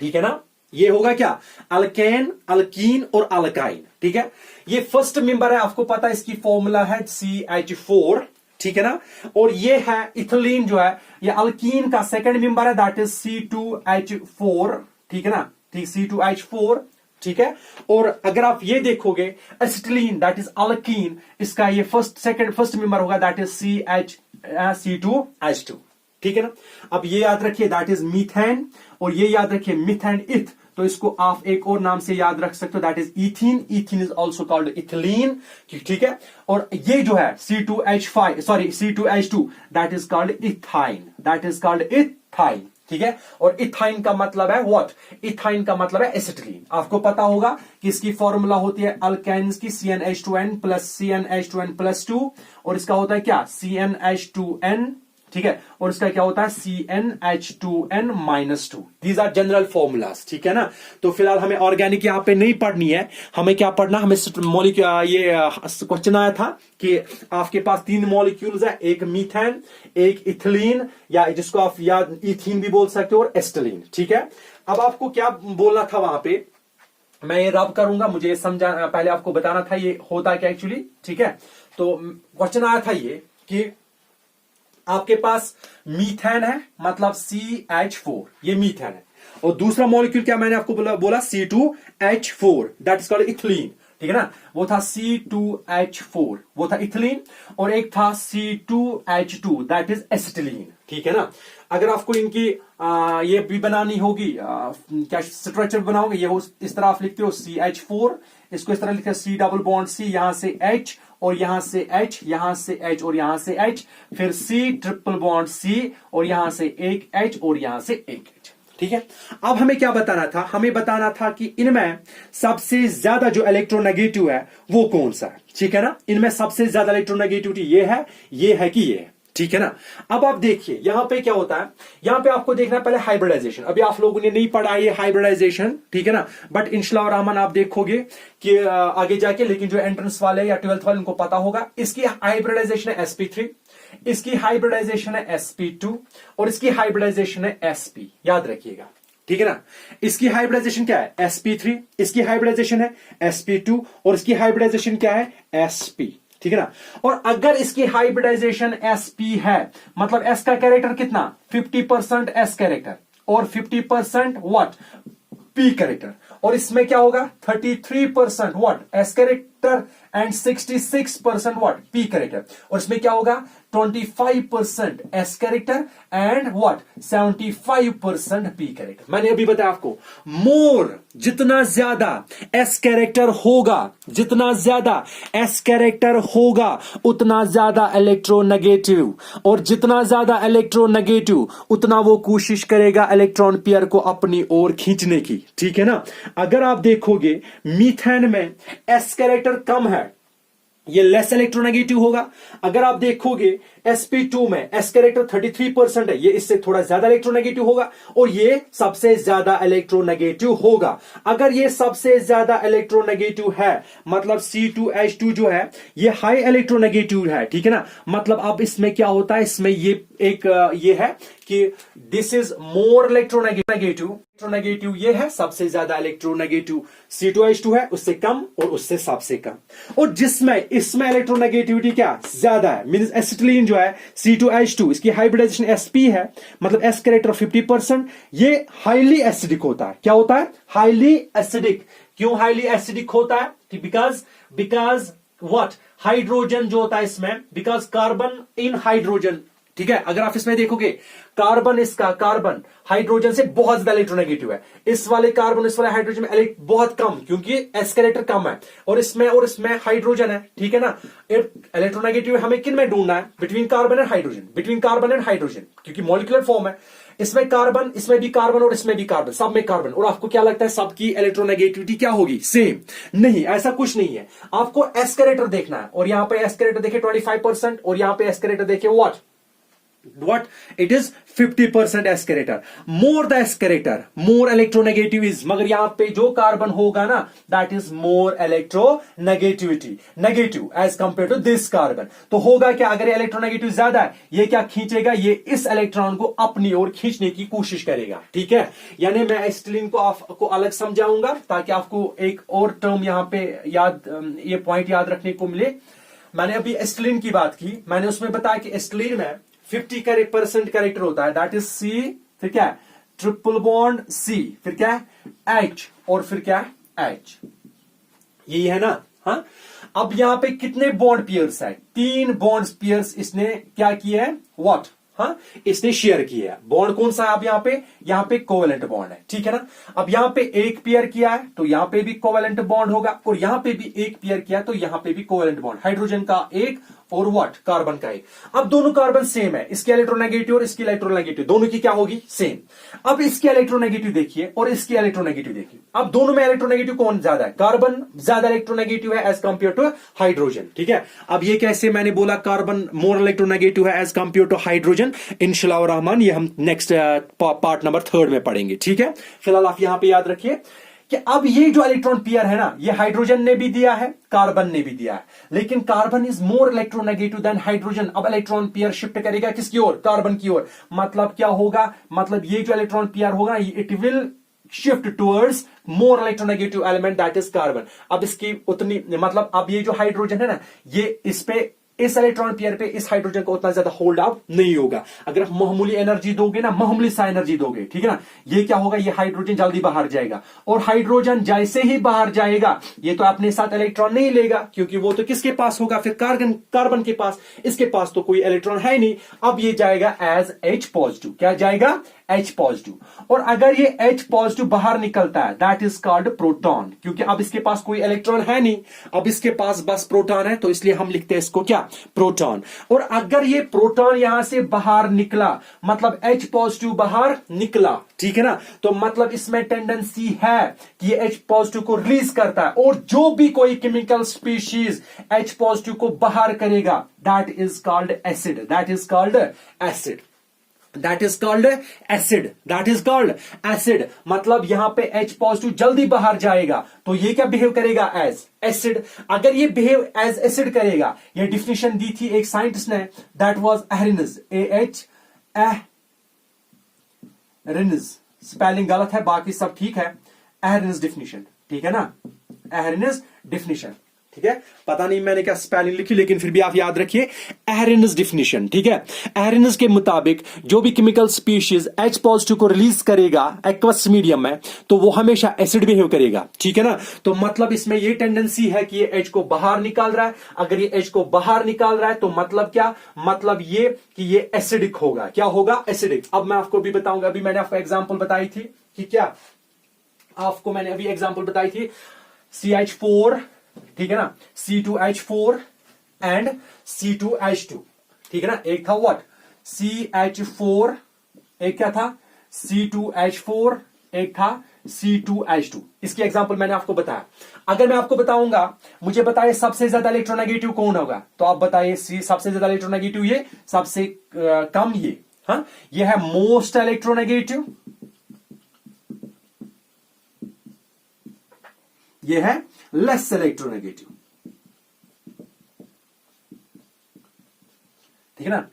ठीक है ना, ये होगा क्या? अल्केन, अल्कीन और अल्काइन। ठीक है, ये फर्स्ट मेंबर है, आपको पता है इसकी फॉर्मूला है CH4, ठीक है ना। और ये है इथिलीन जो है, ये अल्कीन का सेकंड मेंबर है दैट इज C2H4, ठीक है ना, ठीक, C2H4, ठीक है। और अगर आप ये देखोगे एसिटिलीन दैट इज अल्कीन, इसका ये फर्स्ट मेंबर होगा दैट इज C2H2, ठीक है ना। अब ये याद रखिए दैट इज मीथेन, और ये याद रखिए मिथेन इथ, तो इसको आप एक और नाम से याद रख सकते हो that is ethene, ethene is also called ethylene, ठीक है। और ये जो है C2H2 that is called ethyne, that is called ethyne, ठीक है। और इथाइन का मतलब है व्हाट? इथाइन का मतलब है एसिटिलीन। आपको पता होगा कि इसकी फॉर्मूला होती है अल्केन्स की CnH2n प्लस CnH2n प्लस 2, और इसका होता है क्या? CnH2n, ठीक है, और इसका क्या होता है? CnH2n minus 2। These are general formulas, ठीक है ना। तो फिलहाल हमें ऑर्गेनिक यहां पे नहीं पढ़नी है, हमें क्या पढ़ना, हमें मॉलिक्यूल, ये क्वेश्चन आया था कि आपके पास तीन मॉलिक्यूल्स है, एक मीथेन, एक इथिलीन, या जिसको आप याद इथीन भी बोल सकते हो, और एसिटिलीन, ठीक है। अब आपको क्या बोलना था वहां पे, मैं ये रब करूंगा, मुझे ये समझा, पहले आपको बताना था ये होता क्या एक्चुअली, ठीक है। तो क्वेश्चन आया था ये कि आपके पास मीथेन है, मतलब CH4, ये मीथेन है, और दूसरा मॉलिक्यूल क्या मैंने आपको बोला C2H4 that is called ethylene, ठीक है ना, वो था C2H4, वो था इथिलीन, और एक था C2H2 दैट इज एसिटिलीन, ठीक है ना। अगर आपको इनकी ये भी बनानी होगी, क्या स्ट्रक्चर बनाओगे, ये हो इस तरह आप लिखते हो CH4, इसको इस तरह लिखते हो C डबल बॉन्ड C, यहां से H और यहां से H, यहां से H और यहां से H, फिर C ट्रिपल बॉन्ड C और यहां से एक H और यहां से एक H, ठीक है। अब हमें क्या बताना था, हमें बताना था कि इनमें सबसे ज्यादा जो इलेक्ट्रोनेगेटिव है वो कौन सा है, ठीक है ना। इनमें सबसे ज्यादा इलेक्ट्रोनेगेटिविटी ये है कि ये है, ठीक है ना। अब आप देखिए यहां पे क्या होता है, यहां पे आपको देखना है पहले हाइब्रिडाइजेशन। अभी आप लोगों ने नहीं पढ़ा ये हाइब्रिडाइजेशन, ठीक है ना, बट इंशाल्लाह रहमान आप देखोगे कि आगे जाके, लेकिन जो एंट्रेंस वाले या 12th वाले उनको पता होगा। इसकी हाइब्रिडाइजेशन है sp3, इसकी हाइब्रिडाइजेशन है sp2 और इसकी हाइब्रिडाइजेशन है sp, याद रखिएगा, ठीक है ना। इसकी हाइब्रिडाइजेशन क्या है sp3, इसकी हाइब्रिडाइजेशन है sp2 और इसकी हाइब्रिडाइजेशन क्या है sp, ठीक है ना। और अगर इसकी हाइब्रिडाइजेशन sp है, मतलब s का कैरेक्टर कितना, 50% s कैरेक्टर और 50% व्हाट, p कैरेक्टर, और इसमें क्या होगा 33% what s character and 66% what p character, और इसमें क्या होगा 25% s character and what 75% p character. मैंने अभी बताया आपको, मोर जितना ज्यादा s कैरेक्टर होगा, जितना ज्यादा s कैरेक्टर होगा उतना ज्यादा इलेक्ट्रोनेगेटिव, और जितना ज्यादा इलेक्ट्रोनेगेटिव उतना वो कोशिश करेगा इलेक्ट्रॉन पेयर को अपनी ओर खींचने की, ठीक है ना। अगर आप देखोगे मीथेन में s कैरेक्टर कम है, ये लेस इलेक्ट्रोनेगेटिव होगा। अगर आप देखोगे sp2 में s कैरेक्टर 33% है, ये इससे थोड़ा ज्यादा इलेक्ट्रोनेगेटिव होगा और ये सबसे ज्यादा इलेक्ट्रोनेगेटिव होगा। अगर ये सबसे ज्यादा इलेक्ट्रोनेगेटिव है, मतलब C2H2 जो है ये हाई इलेक्ट्रोनेगेटिव है, ठीक है ना। मतलब अब इसमें क्या होता है, इसमें ये एक ये है कि दिस इज मोर इलेक्ट्रोनेगेटिव, ये है सबसे ज्यादा इलेक्ट्रोनेगेटिव C2H2 है, उससे कम और उससे सबसे कम। और जिसमें इसमें इलेक्ट्रोनेगेटिविटी क्या ज्यादा है, मींस एसिटिलीन जो है C2H2, इसकी हाइब्रिडाइजेशन sp है, मतलब s कैरेक्टर 50%, ये हाईली एसिडिक होता है। क्या होता है, हाईली एसिडिक। क्यों हाईली एसिडिक होता है, बिकॉज व्हाट, हाइड्रोजन जो होता है इसमें, बिकॉज कार्बन इन हाइड्रोजन, ठीक है। अगर आप इसमें देखोगे कार्बन, इसका कार्बन हाइड्रोजन से बहुत ज्यादा इलेक्ट्रोनेगेटिव है, इस वाले कार्बन इस वाले हाइड्रोजन में बहुत कम, क्योंकि एस कैरेक्टर कम है और इसमें हाइड्रोजन है, ठीक है ना। इलेक्ट्रोनेगेटिव हमें किन में ढूंढना है, between carbon and hydrogen, between carbon and hydrogen, क्योंकि मॉलिक्यूलर फॉर्म है। इसमें कार्बन, इसमें भी कार्बन और इसमें भी कार्बन, सब में कार्बन। और आपको क्या लगता है सबकी इलेक्ट्रोनेगेटिविटी क्या होगी, सेम? नहीं, ऐसा कुछ नहीं है। आपको एस कैरेक्टर देखना है, और यहां पे एस कैरेक्टर देखे 25% और यहां पे एस कैरेक्टर देखे what it is 50% s character, more the s character more electronegative is, मगर यहां पे जो कार्बन होगा ना that is more electronegativity negative as compared to this carbon। तो होगा क्या, अगर इलेक्ट्रोनेगेटिव ज्यादा है, ये क्या खींचेगा, ये इस इलेक्ट्रॉन को अपनी ओर खींचने की कोशिश करेगा, ठीक है। यानी मैं एसिटिलीन को आपको अलग समझाऊंगा ताकि आपको एक और टर्म यहां पे ये पॉइंट याद रखने को मिले। मैंने अभी एसिटिलीन की बात की, मैंने उसमें बताया कि एसिटिलीन में 50% कैरेक्टर होता है, दैट इज C, फिर क्या है ट्रिपल बॉन्ड C, फिर क्या है H और फिर क्या है H, यही है ना। हाँ, अब यहां पे कितने बॉन्ड पेयर्स है, 3 बॉन्ड पेयर्स इसने क्या किया है, व्हाट, हाँ इसने शेयर किया है। बॉन्ड कौन सा है, अब यहां पे कोवेलेंट बॉन्ड है, ठीक है ना। अब यहां पे एक पेयर किया है तो यहां पे भी कोवेलेंट बॉन्ड होगा, और यहां पे भी एक पेयर किया तो यहां पे भी कोवेलेंट बॉन्ड, हाइड्रोजन का एक और व्हाट कार्बन का एक। अब दोनों कार्बन सेम है, इसकी इलेक्ट्रोनेगेटिव और इसकी इलेक्ट्रोनेगेटिव दोनों की क्या होगी, सेम। अब इसकी इलेक्ट्रोनेगेटिव देखिए और इसकी इलेक्ट्रोनेगेटिव देखिए, अब दोनों में इलेक्ट्रोनेगेटिव कौन ज्यादा है, कार्बन ज्यादा इलेक्ट्रोनेगेटिव है एज कंपेयर टू हाइड्रोजन, ठीक है। अब ये कैसे, मैंने बोला कार्बन मोर इलेक्ट्रोनेगेटिव है एज कंपेयर टू हाइड्रोजन, इंशाल्लाह रहमान ये हम नेक्स्ट पार्ट नंबर 3 में पढ़ेंगे, ठीक है। फिलहाल आप यहां पे याद रखिए कि अब ये जो इलेक्ट्रॉन पेयर है ना, ये हाइड्रोजन ने भी दिया है, कार्बन ने भी दिया है, लेकिन carbon is more electronegative than hydrogen. अब इलेक्ट्रॉन पेयर शिफ्ट करेगा किसकी ओर, कार्बन की ओर। मतलब क्या होगा, मतलब ये जो इलेक्ट्रॉन पेयर होगा it will shift towards more electronegative element that is carbon. अब इसकी उतनी, मतलब अब ये जो हाइड्रोजन है ना, ये इस पे इस इलेक्ट्रॉन पेयर पे इस हाइड्रोजन को उतना ज्यादा होल्ड अप नहीं होगा। अगर आप मामूली एनर्जी दोगे ना, मामूली सा एनर्जी दोगे, ठीक है ना, ये क्या होगा, ये हाइड्रोजन जल्दी बाहर जाएगा। और हाइड्रोजन जैसे ही बाहर जाएगा ये तो अपने साथ इलेक्ट्रॉन नहीं लेगा, क्योंकि वो तो किसके पास होगा फिर, कार्बन के पास। इसके पास तो कोई इलेक्ट्रॉन है नहीं। अब ये जाएगा एज H पॉजिटिव। क्या जाएगा, H पॉजिटिव। और अगर ये H पॉजिटिव बाहर निकलता है दैट इज कॉल्ड प्रोटॉन, क्योंकि अब इसके पास कोई इलेक्ट्रॉन है नहीं, अब इसके पास बस प्रोटॉन है, तो इसलिए हम लिखते हैं इसको क्या, प्रोटॉन। और अगर ये प्रोटॉन यहां से बाहर निकला, मतलब H पॉजिटिव बाहर निकला, ठीक है ना, तो मतलब इसमें टेंडेंसी है कि ये H पॉजिटिव को रिलीज करता है। और जो भी कोई केमिकल स्पीशीज H पॉजिटिव को बाहर करेगा that is called acid, that is called acid, that is called acid, that is called acid. मतलब यहां पे H पॉजिटिव जल्दी बाहर जाएगा तो ये क्या बिहेव करेगा, एज एसिड। अगर ये बिहेव एज एसिड करेगा, ये डिफिनेशन दी थी एक साइंटिस्ट ने, दैट वाज एहरेनिज, एहरेनिज, स्पेलिंग गलत है, बाकी सब ठीक है, एहरेनिज डिफिनेशन, ठीक है ना, एहरेनिज डिफिनेशन, ठीक है। पता नहीं मैंने क्या स्पेलिंग लिखी, लेकिन फिर भी आप याद रखिए एहरेनिज डिफिनेशन, ठीक है। एहरेनिज के मुताबिक जो भी केमिकल स्पीशीज H पॉजिटिव को रिलीज करेगा एक्वस मीडियम में, तो वो हमेशा एसिड बिहेव करेगा, ठीक है ना। तो मतलब इसमें ये टेंडेंसी है कि ये H को बाहर निकाल रहा है। अगर ये H को बाहर निकाल रहा है तो मतलब क्या, मतलब ये कि ये एसिडिक होगा। क्या होगा, एसिडिक। अब मैं आपको भी बताऊंगा, अभी मैंने आपको एग्जाम्पल बताई थी कि क्या, आपको मैंने अभी एग्जाम्पल बताई थी CH4, ठीक है ना, C2H4 एंड C2H2, ठीक है ना। एक था व्हाट, CH4, एक क्या था, C2H4, एक था C2H2। इसकी एग्जांपल मैंने आपको बताया। अगर मैं आपको बताऊंगा, मुझे बताइए सबसे ज्यादा इलेक्ट्रोनेगेटिव कौन होगा, तो आप बताइए सबसे ज्यादा इलेक्ट्रोनेगेटिव ये, सबसे कम ये, हाँ, ये है मोस्ट इलेक्ट्रोनेगेटिव, ये है लेस इलेक्ट्रोनेगेटिव, ठीक है ना।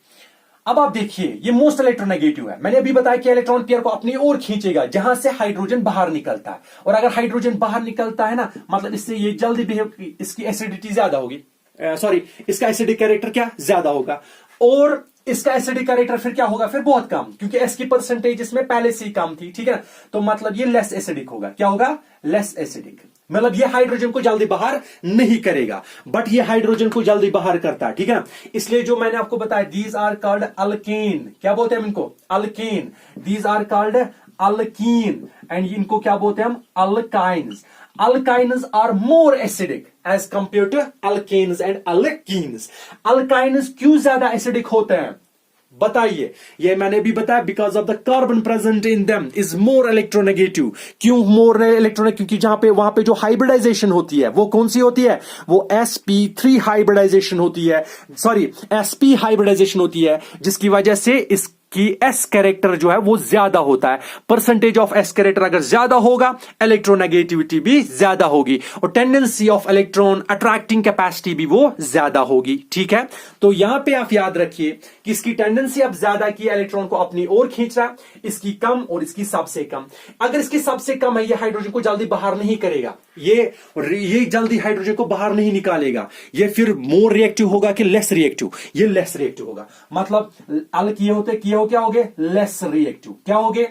अब आप देखिए ये मोस्ट इलेक्ट्रोनेगेटिव है। मैंने अभी बताया कि इलेक्ट्रॉन पेयर को अपनी ओर खींचेगा जहां से हाइड्रोजन बाहर निकलता है। और अगर हाइड्रोजन बाहर निकलता है ना, मतलब इससे ये जल्दी बिहेव, इसकी एसिडिटी ज्यादा होगी, सॉरी इसका एसिडिक कैरेक्टर क्या ज्यादा होगा। और इसका एसिडिक कैरेक्टर फिर क्या होगा, फिर बहुत कम, क्योंकि एस की परसेंटेज इसमें पहले से ही कम थी, ठीक है ना। तो मतलब ये लेस एसिडिक होगा। क्या होगा, लेस एसिडिक। मतलब ये हाइड्रोजन को जल्दी बाहर नहीं करेगा, बट ये हाइड्रोजन को जल्दी बाहर करता है, ठीक है। इसलिए जो मैंने आपको बताया, दीज आर कॉल्ड अल्केन। क्या बोलते हैं हम इनको, alkane. These are called alkene and इनको क्या बोलते हैं हम, alkynes. Alkynes are more acidic as compared to alkanes and alkenes. Alkynes क्यों ज्यादा एसिडिक होते हैं बताइए। ये मैंने भी बताया, because of the carbon present in them is more electronegative. क्यों मोर इलेक्ट्रोनेगेटिव, क्योंकि जहां पे वहां पे जो हाइब्रिडाइजेशन होती है वो कौन सी होती है, वो sp3 हाइब्रिडाइजेशन होती है, सॉरी sp हाइब्रिडाइजेशन होती है, जिसकी वजह से इस कि एस कैरेक्टर जो है वो ज्यादा होता है। परसेंटेज ऑफ एस कैरेक्टर अगर ज्यादा होगा, इलेक्ट्रोनेगेटिविटी भी ज्यादा होगी, और tendency of electron attracting capacity भी वो ज्यादा होगी, ठीक है। तो यहां पे आप याद रखिए कि इसकी टेंडेंसी अब ज्यादा की इलेक्ट्रॉन को अपनी ओर खींच रहा है, इसकी कम और इसकी सबसे कम। अगर इसकी सबसे कम है, ये हाइड्रोजन को जल्दी बाहर नहीं करेगा, ये जल्दी हाइड्रोजन को बाहर नहीं निकालेगा, ये फिर मोर रिएक्टिव होगा कि लेस रिएक्टिव, ये लेस रिएक्टिव होगा। मतलब अल किए होते क्या हो गए, लेस रिएक्टिव। क्या हो गए,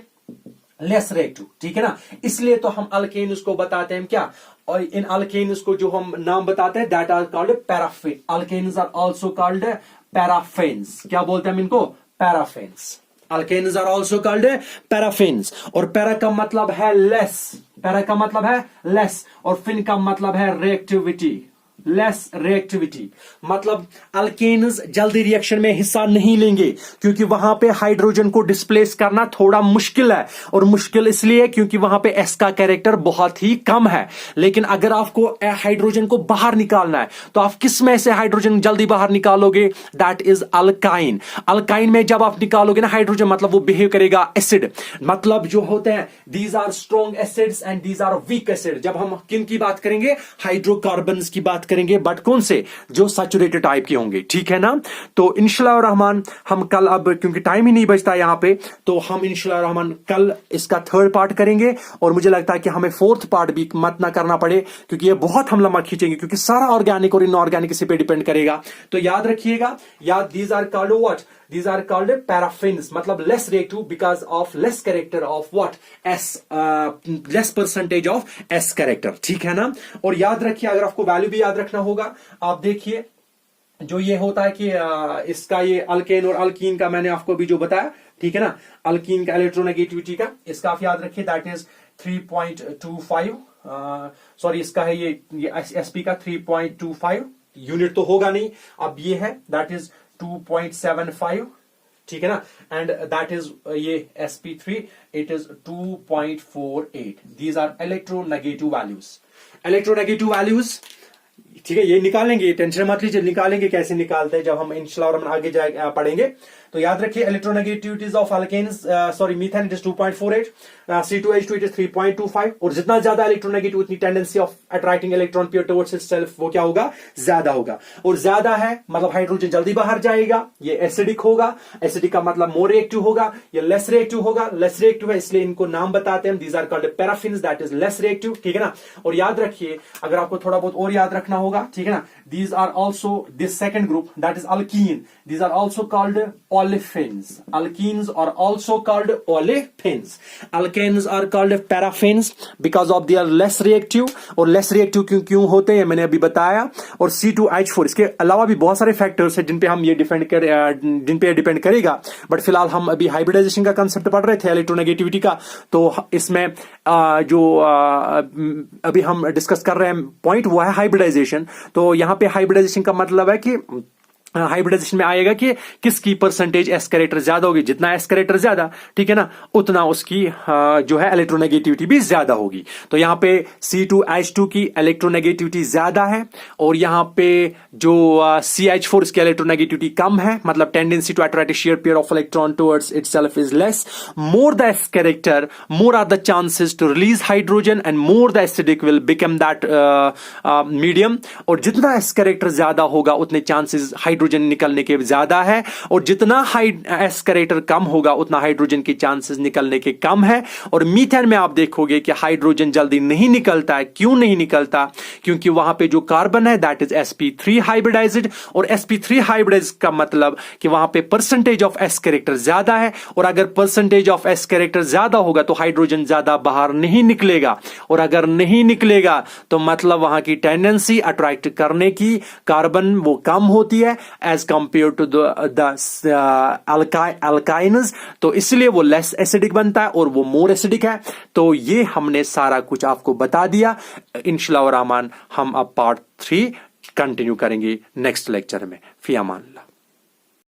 लेस रिएक्टिव, ठीक है ना। इसलिए तो हम अल्केन उसको बताते हैं क्या, और इन अल्केन्स को जो हम नाम बताते हैं that are called paraffin. Alkanes are also called paraffins. क्या बोलते हैं हम इनको, paraffins. Alkanes are also called paraffins. और पैरा का मतलब है लेस, पैरा का मतलब है लेस, और फिन का मतलब है रिएक्टिविटी, लेस रिएक्टिविटी। मतलब अल्केन्स जल्दी रिएक्शन में हिस्सा नहीं लेंगे, क्योंकि वहां पे हाइड्रोजन को डिस्प्लेस करना थोड़ा मुश्किल है, और मुश्किल इसलिए क्योंकि वहां पे एस का कैरेक्टर बहुत ही कम है। लेकिन अगर आपको हाइड्रोजन को बाहर निकालना है, तो आप किस में से हाइड्रोजन जल्दी बाहर निकालोगे, दैट इज अल्काइन। अल्काइन में जब आप निकालोगे ना हाइड्रोजन, मतलब वो बिहेव करेगा एसिड। मतलब जो होते हैं, these are strong acids and these are weak acid. जब हम किन की बात करेंगे, हाइड्रोकार्बन्स की बात करेंगे, बट कौन से, जो सैचुरेटेड टाइप के होंगे, ठीक है ना। तो इंशाल्लाह रहमान हम कल, अब क्योंकि टाइम ही नहीं बचता यहां पे, तो हम इंशाल्लाह रहमान कल इसका थर्ड पार्ट करेंगे। और मुझे लगता है कि हमें फोर्थ पार्ट भी मत ना करना पड़े, क्योंकि ये बहुत हम लंबा खींचेंगे, क्योंकि सारा ऑर्गेनिक और इनऑर्गेनिक इसी पे डिपेंड करेगा। तो याद रखिएगा, these are called what, these are called paraffins, मतलब less reactive because of less character of what, s less percentage of s character, ठीक है ना। और याद रखिए, अगर आपको वैल्यू भी याद रखना होगा, आप देखिए जो ये होता है कि इसका ये अल्केन और अल्कीन का मैंने आपको भी जो बताया, ठीक है ना, अल्कीन का इलेक्ट्रोनेगेटिविटी का, इसका आप याद रखिए, दैट इज 3.25, सॉरी इसका है ये sp का 3.25 यूनिट तो होगा नहीं, अब ये है दैट इज 2.75, ठीक है ना, एंड दैट इज ये sp3 it is 2.48। These are electronegative values, electronegative values, ठीक है, ये निकालेंगे, टेंशन मत लीजिए, निकालेंगे कैसे निकालते हैं जब हम इंशाल्लाह आगे जाए पढ़ेंगे। तो याद रखिए, electronegativities of alkanes, sorry methane it is 2.48, C2H2 it is 3.25, और जितना ज्यादा इलेक्ट्रोनेगेटिव उतनी tendency of attracting electron pair towards itself वो क्या होगा, ज्यादा होगा। और ज्यादा है मतलब हाइड्रोजन जल्दी बाहर जाएगा, ये एसिडिक होगा, एसिडिक का मतलब मोर रिएक्टिव होगा, ये लेस रिएक्टिव होगा, लेस रिएक्टिव है इसलिए इनको नाम बताते हैं, these are called paraffins, that is less reactive, ठीक है ना। और याद रखिए, अगर आपको थोड़ा बहुत और याद रखना होगा, ठीक है ना, these are also this second group, that is alkene, these are also called olefins, alkenes are also called olefins, alkanes are called paraffins because of they are less reactive, और less reactive क्यों होते हैं मैंने अभी बताया। और C2H4, इसके अलावा भी बहुत सारे फैक्टर्स हैं जिन पे हम ये डिपेंड करेगा, बट फिलहाल हम अभी हाइब्रिडाइजेशन का कंसेप्ट पढ़ रहे थे, इलेक्ट्रोनेगेटिविटी का, तो इसमें जो अभी हम डिस्कस कर रहे हैं पॉइंट वो है हाइब्रिडाइजेशन। तो यहां पे हाइब्रिडाइजेशन का मतलब है कि हाइब्रिडाइजेशन में आएगा कि किसकी परसेंटेज एस कैरेक्टर ज्यादा होगी, जितना एस कैरेक्टर ज्यादा, ठीक है ना, उतना उसकी जो है इलेक्ट्रोनेगेटिविटी भी ज्यादा होगी। तो यहां पे C2H2 की इलेक्ट्रोनेगेटिविटी ज्यादा है, और यहां पे जो CH4 इसकी इलेक्ट्रोनेगेटिविटी कम है, मतलब tendency to attract share pair of electron towards itself is less, more the s character more are the chances to release hydrogen and more the acidic will become that medium. और जितना s character ज्यादा होगा उतने chances hydrogen निकलने के ज्यादा है, और जितना एस कैरेक्टर कम होगा उतना हाइड्रोजन के चांसेस निकलने के कम है। और मीथेन में आप देखोगे कि हाइड्रोजन जल्दी नहीं निकलता है, क्यों नहीं निकलता, क्योंकि वहां पे जो कार्बन है दैट इज sp3 हाइब्रिडाइज्ड, और sp3 हाइब्रिडाइज्ड का मतलब कि वहां पे परसेंटेज ऑफ एस कैरेक्टर ज्यादा है, और अगर परसेंटेज ऑफ एस कैरेक्टर ज्यादा होगा तो हाइड्रोजन ज्यादा बाहर नहीं निकलेगा, और अगर नहीं निकलेगा तो मतलब वहां की टेंडेंसी अट्रैक्ट करने की कार्बन वो कम होती है as compared to the alkynes, तो इसलिए वो लेस एसिडिक बनता है और वो मोर एसिडिक है। तो ये हमने सारा कुछ आपको बता दिया। इंशाल्लाह रहमान हम अब पार्ट 3 कंटिन्यू करेंगे नेक्स्ट लेक्चर में। फी अमान अल्लाह।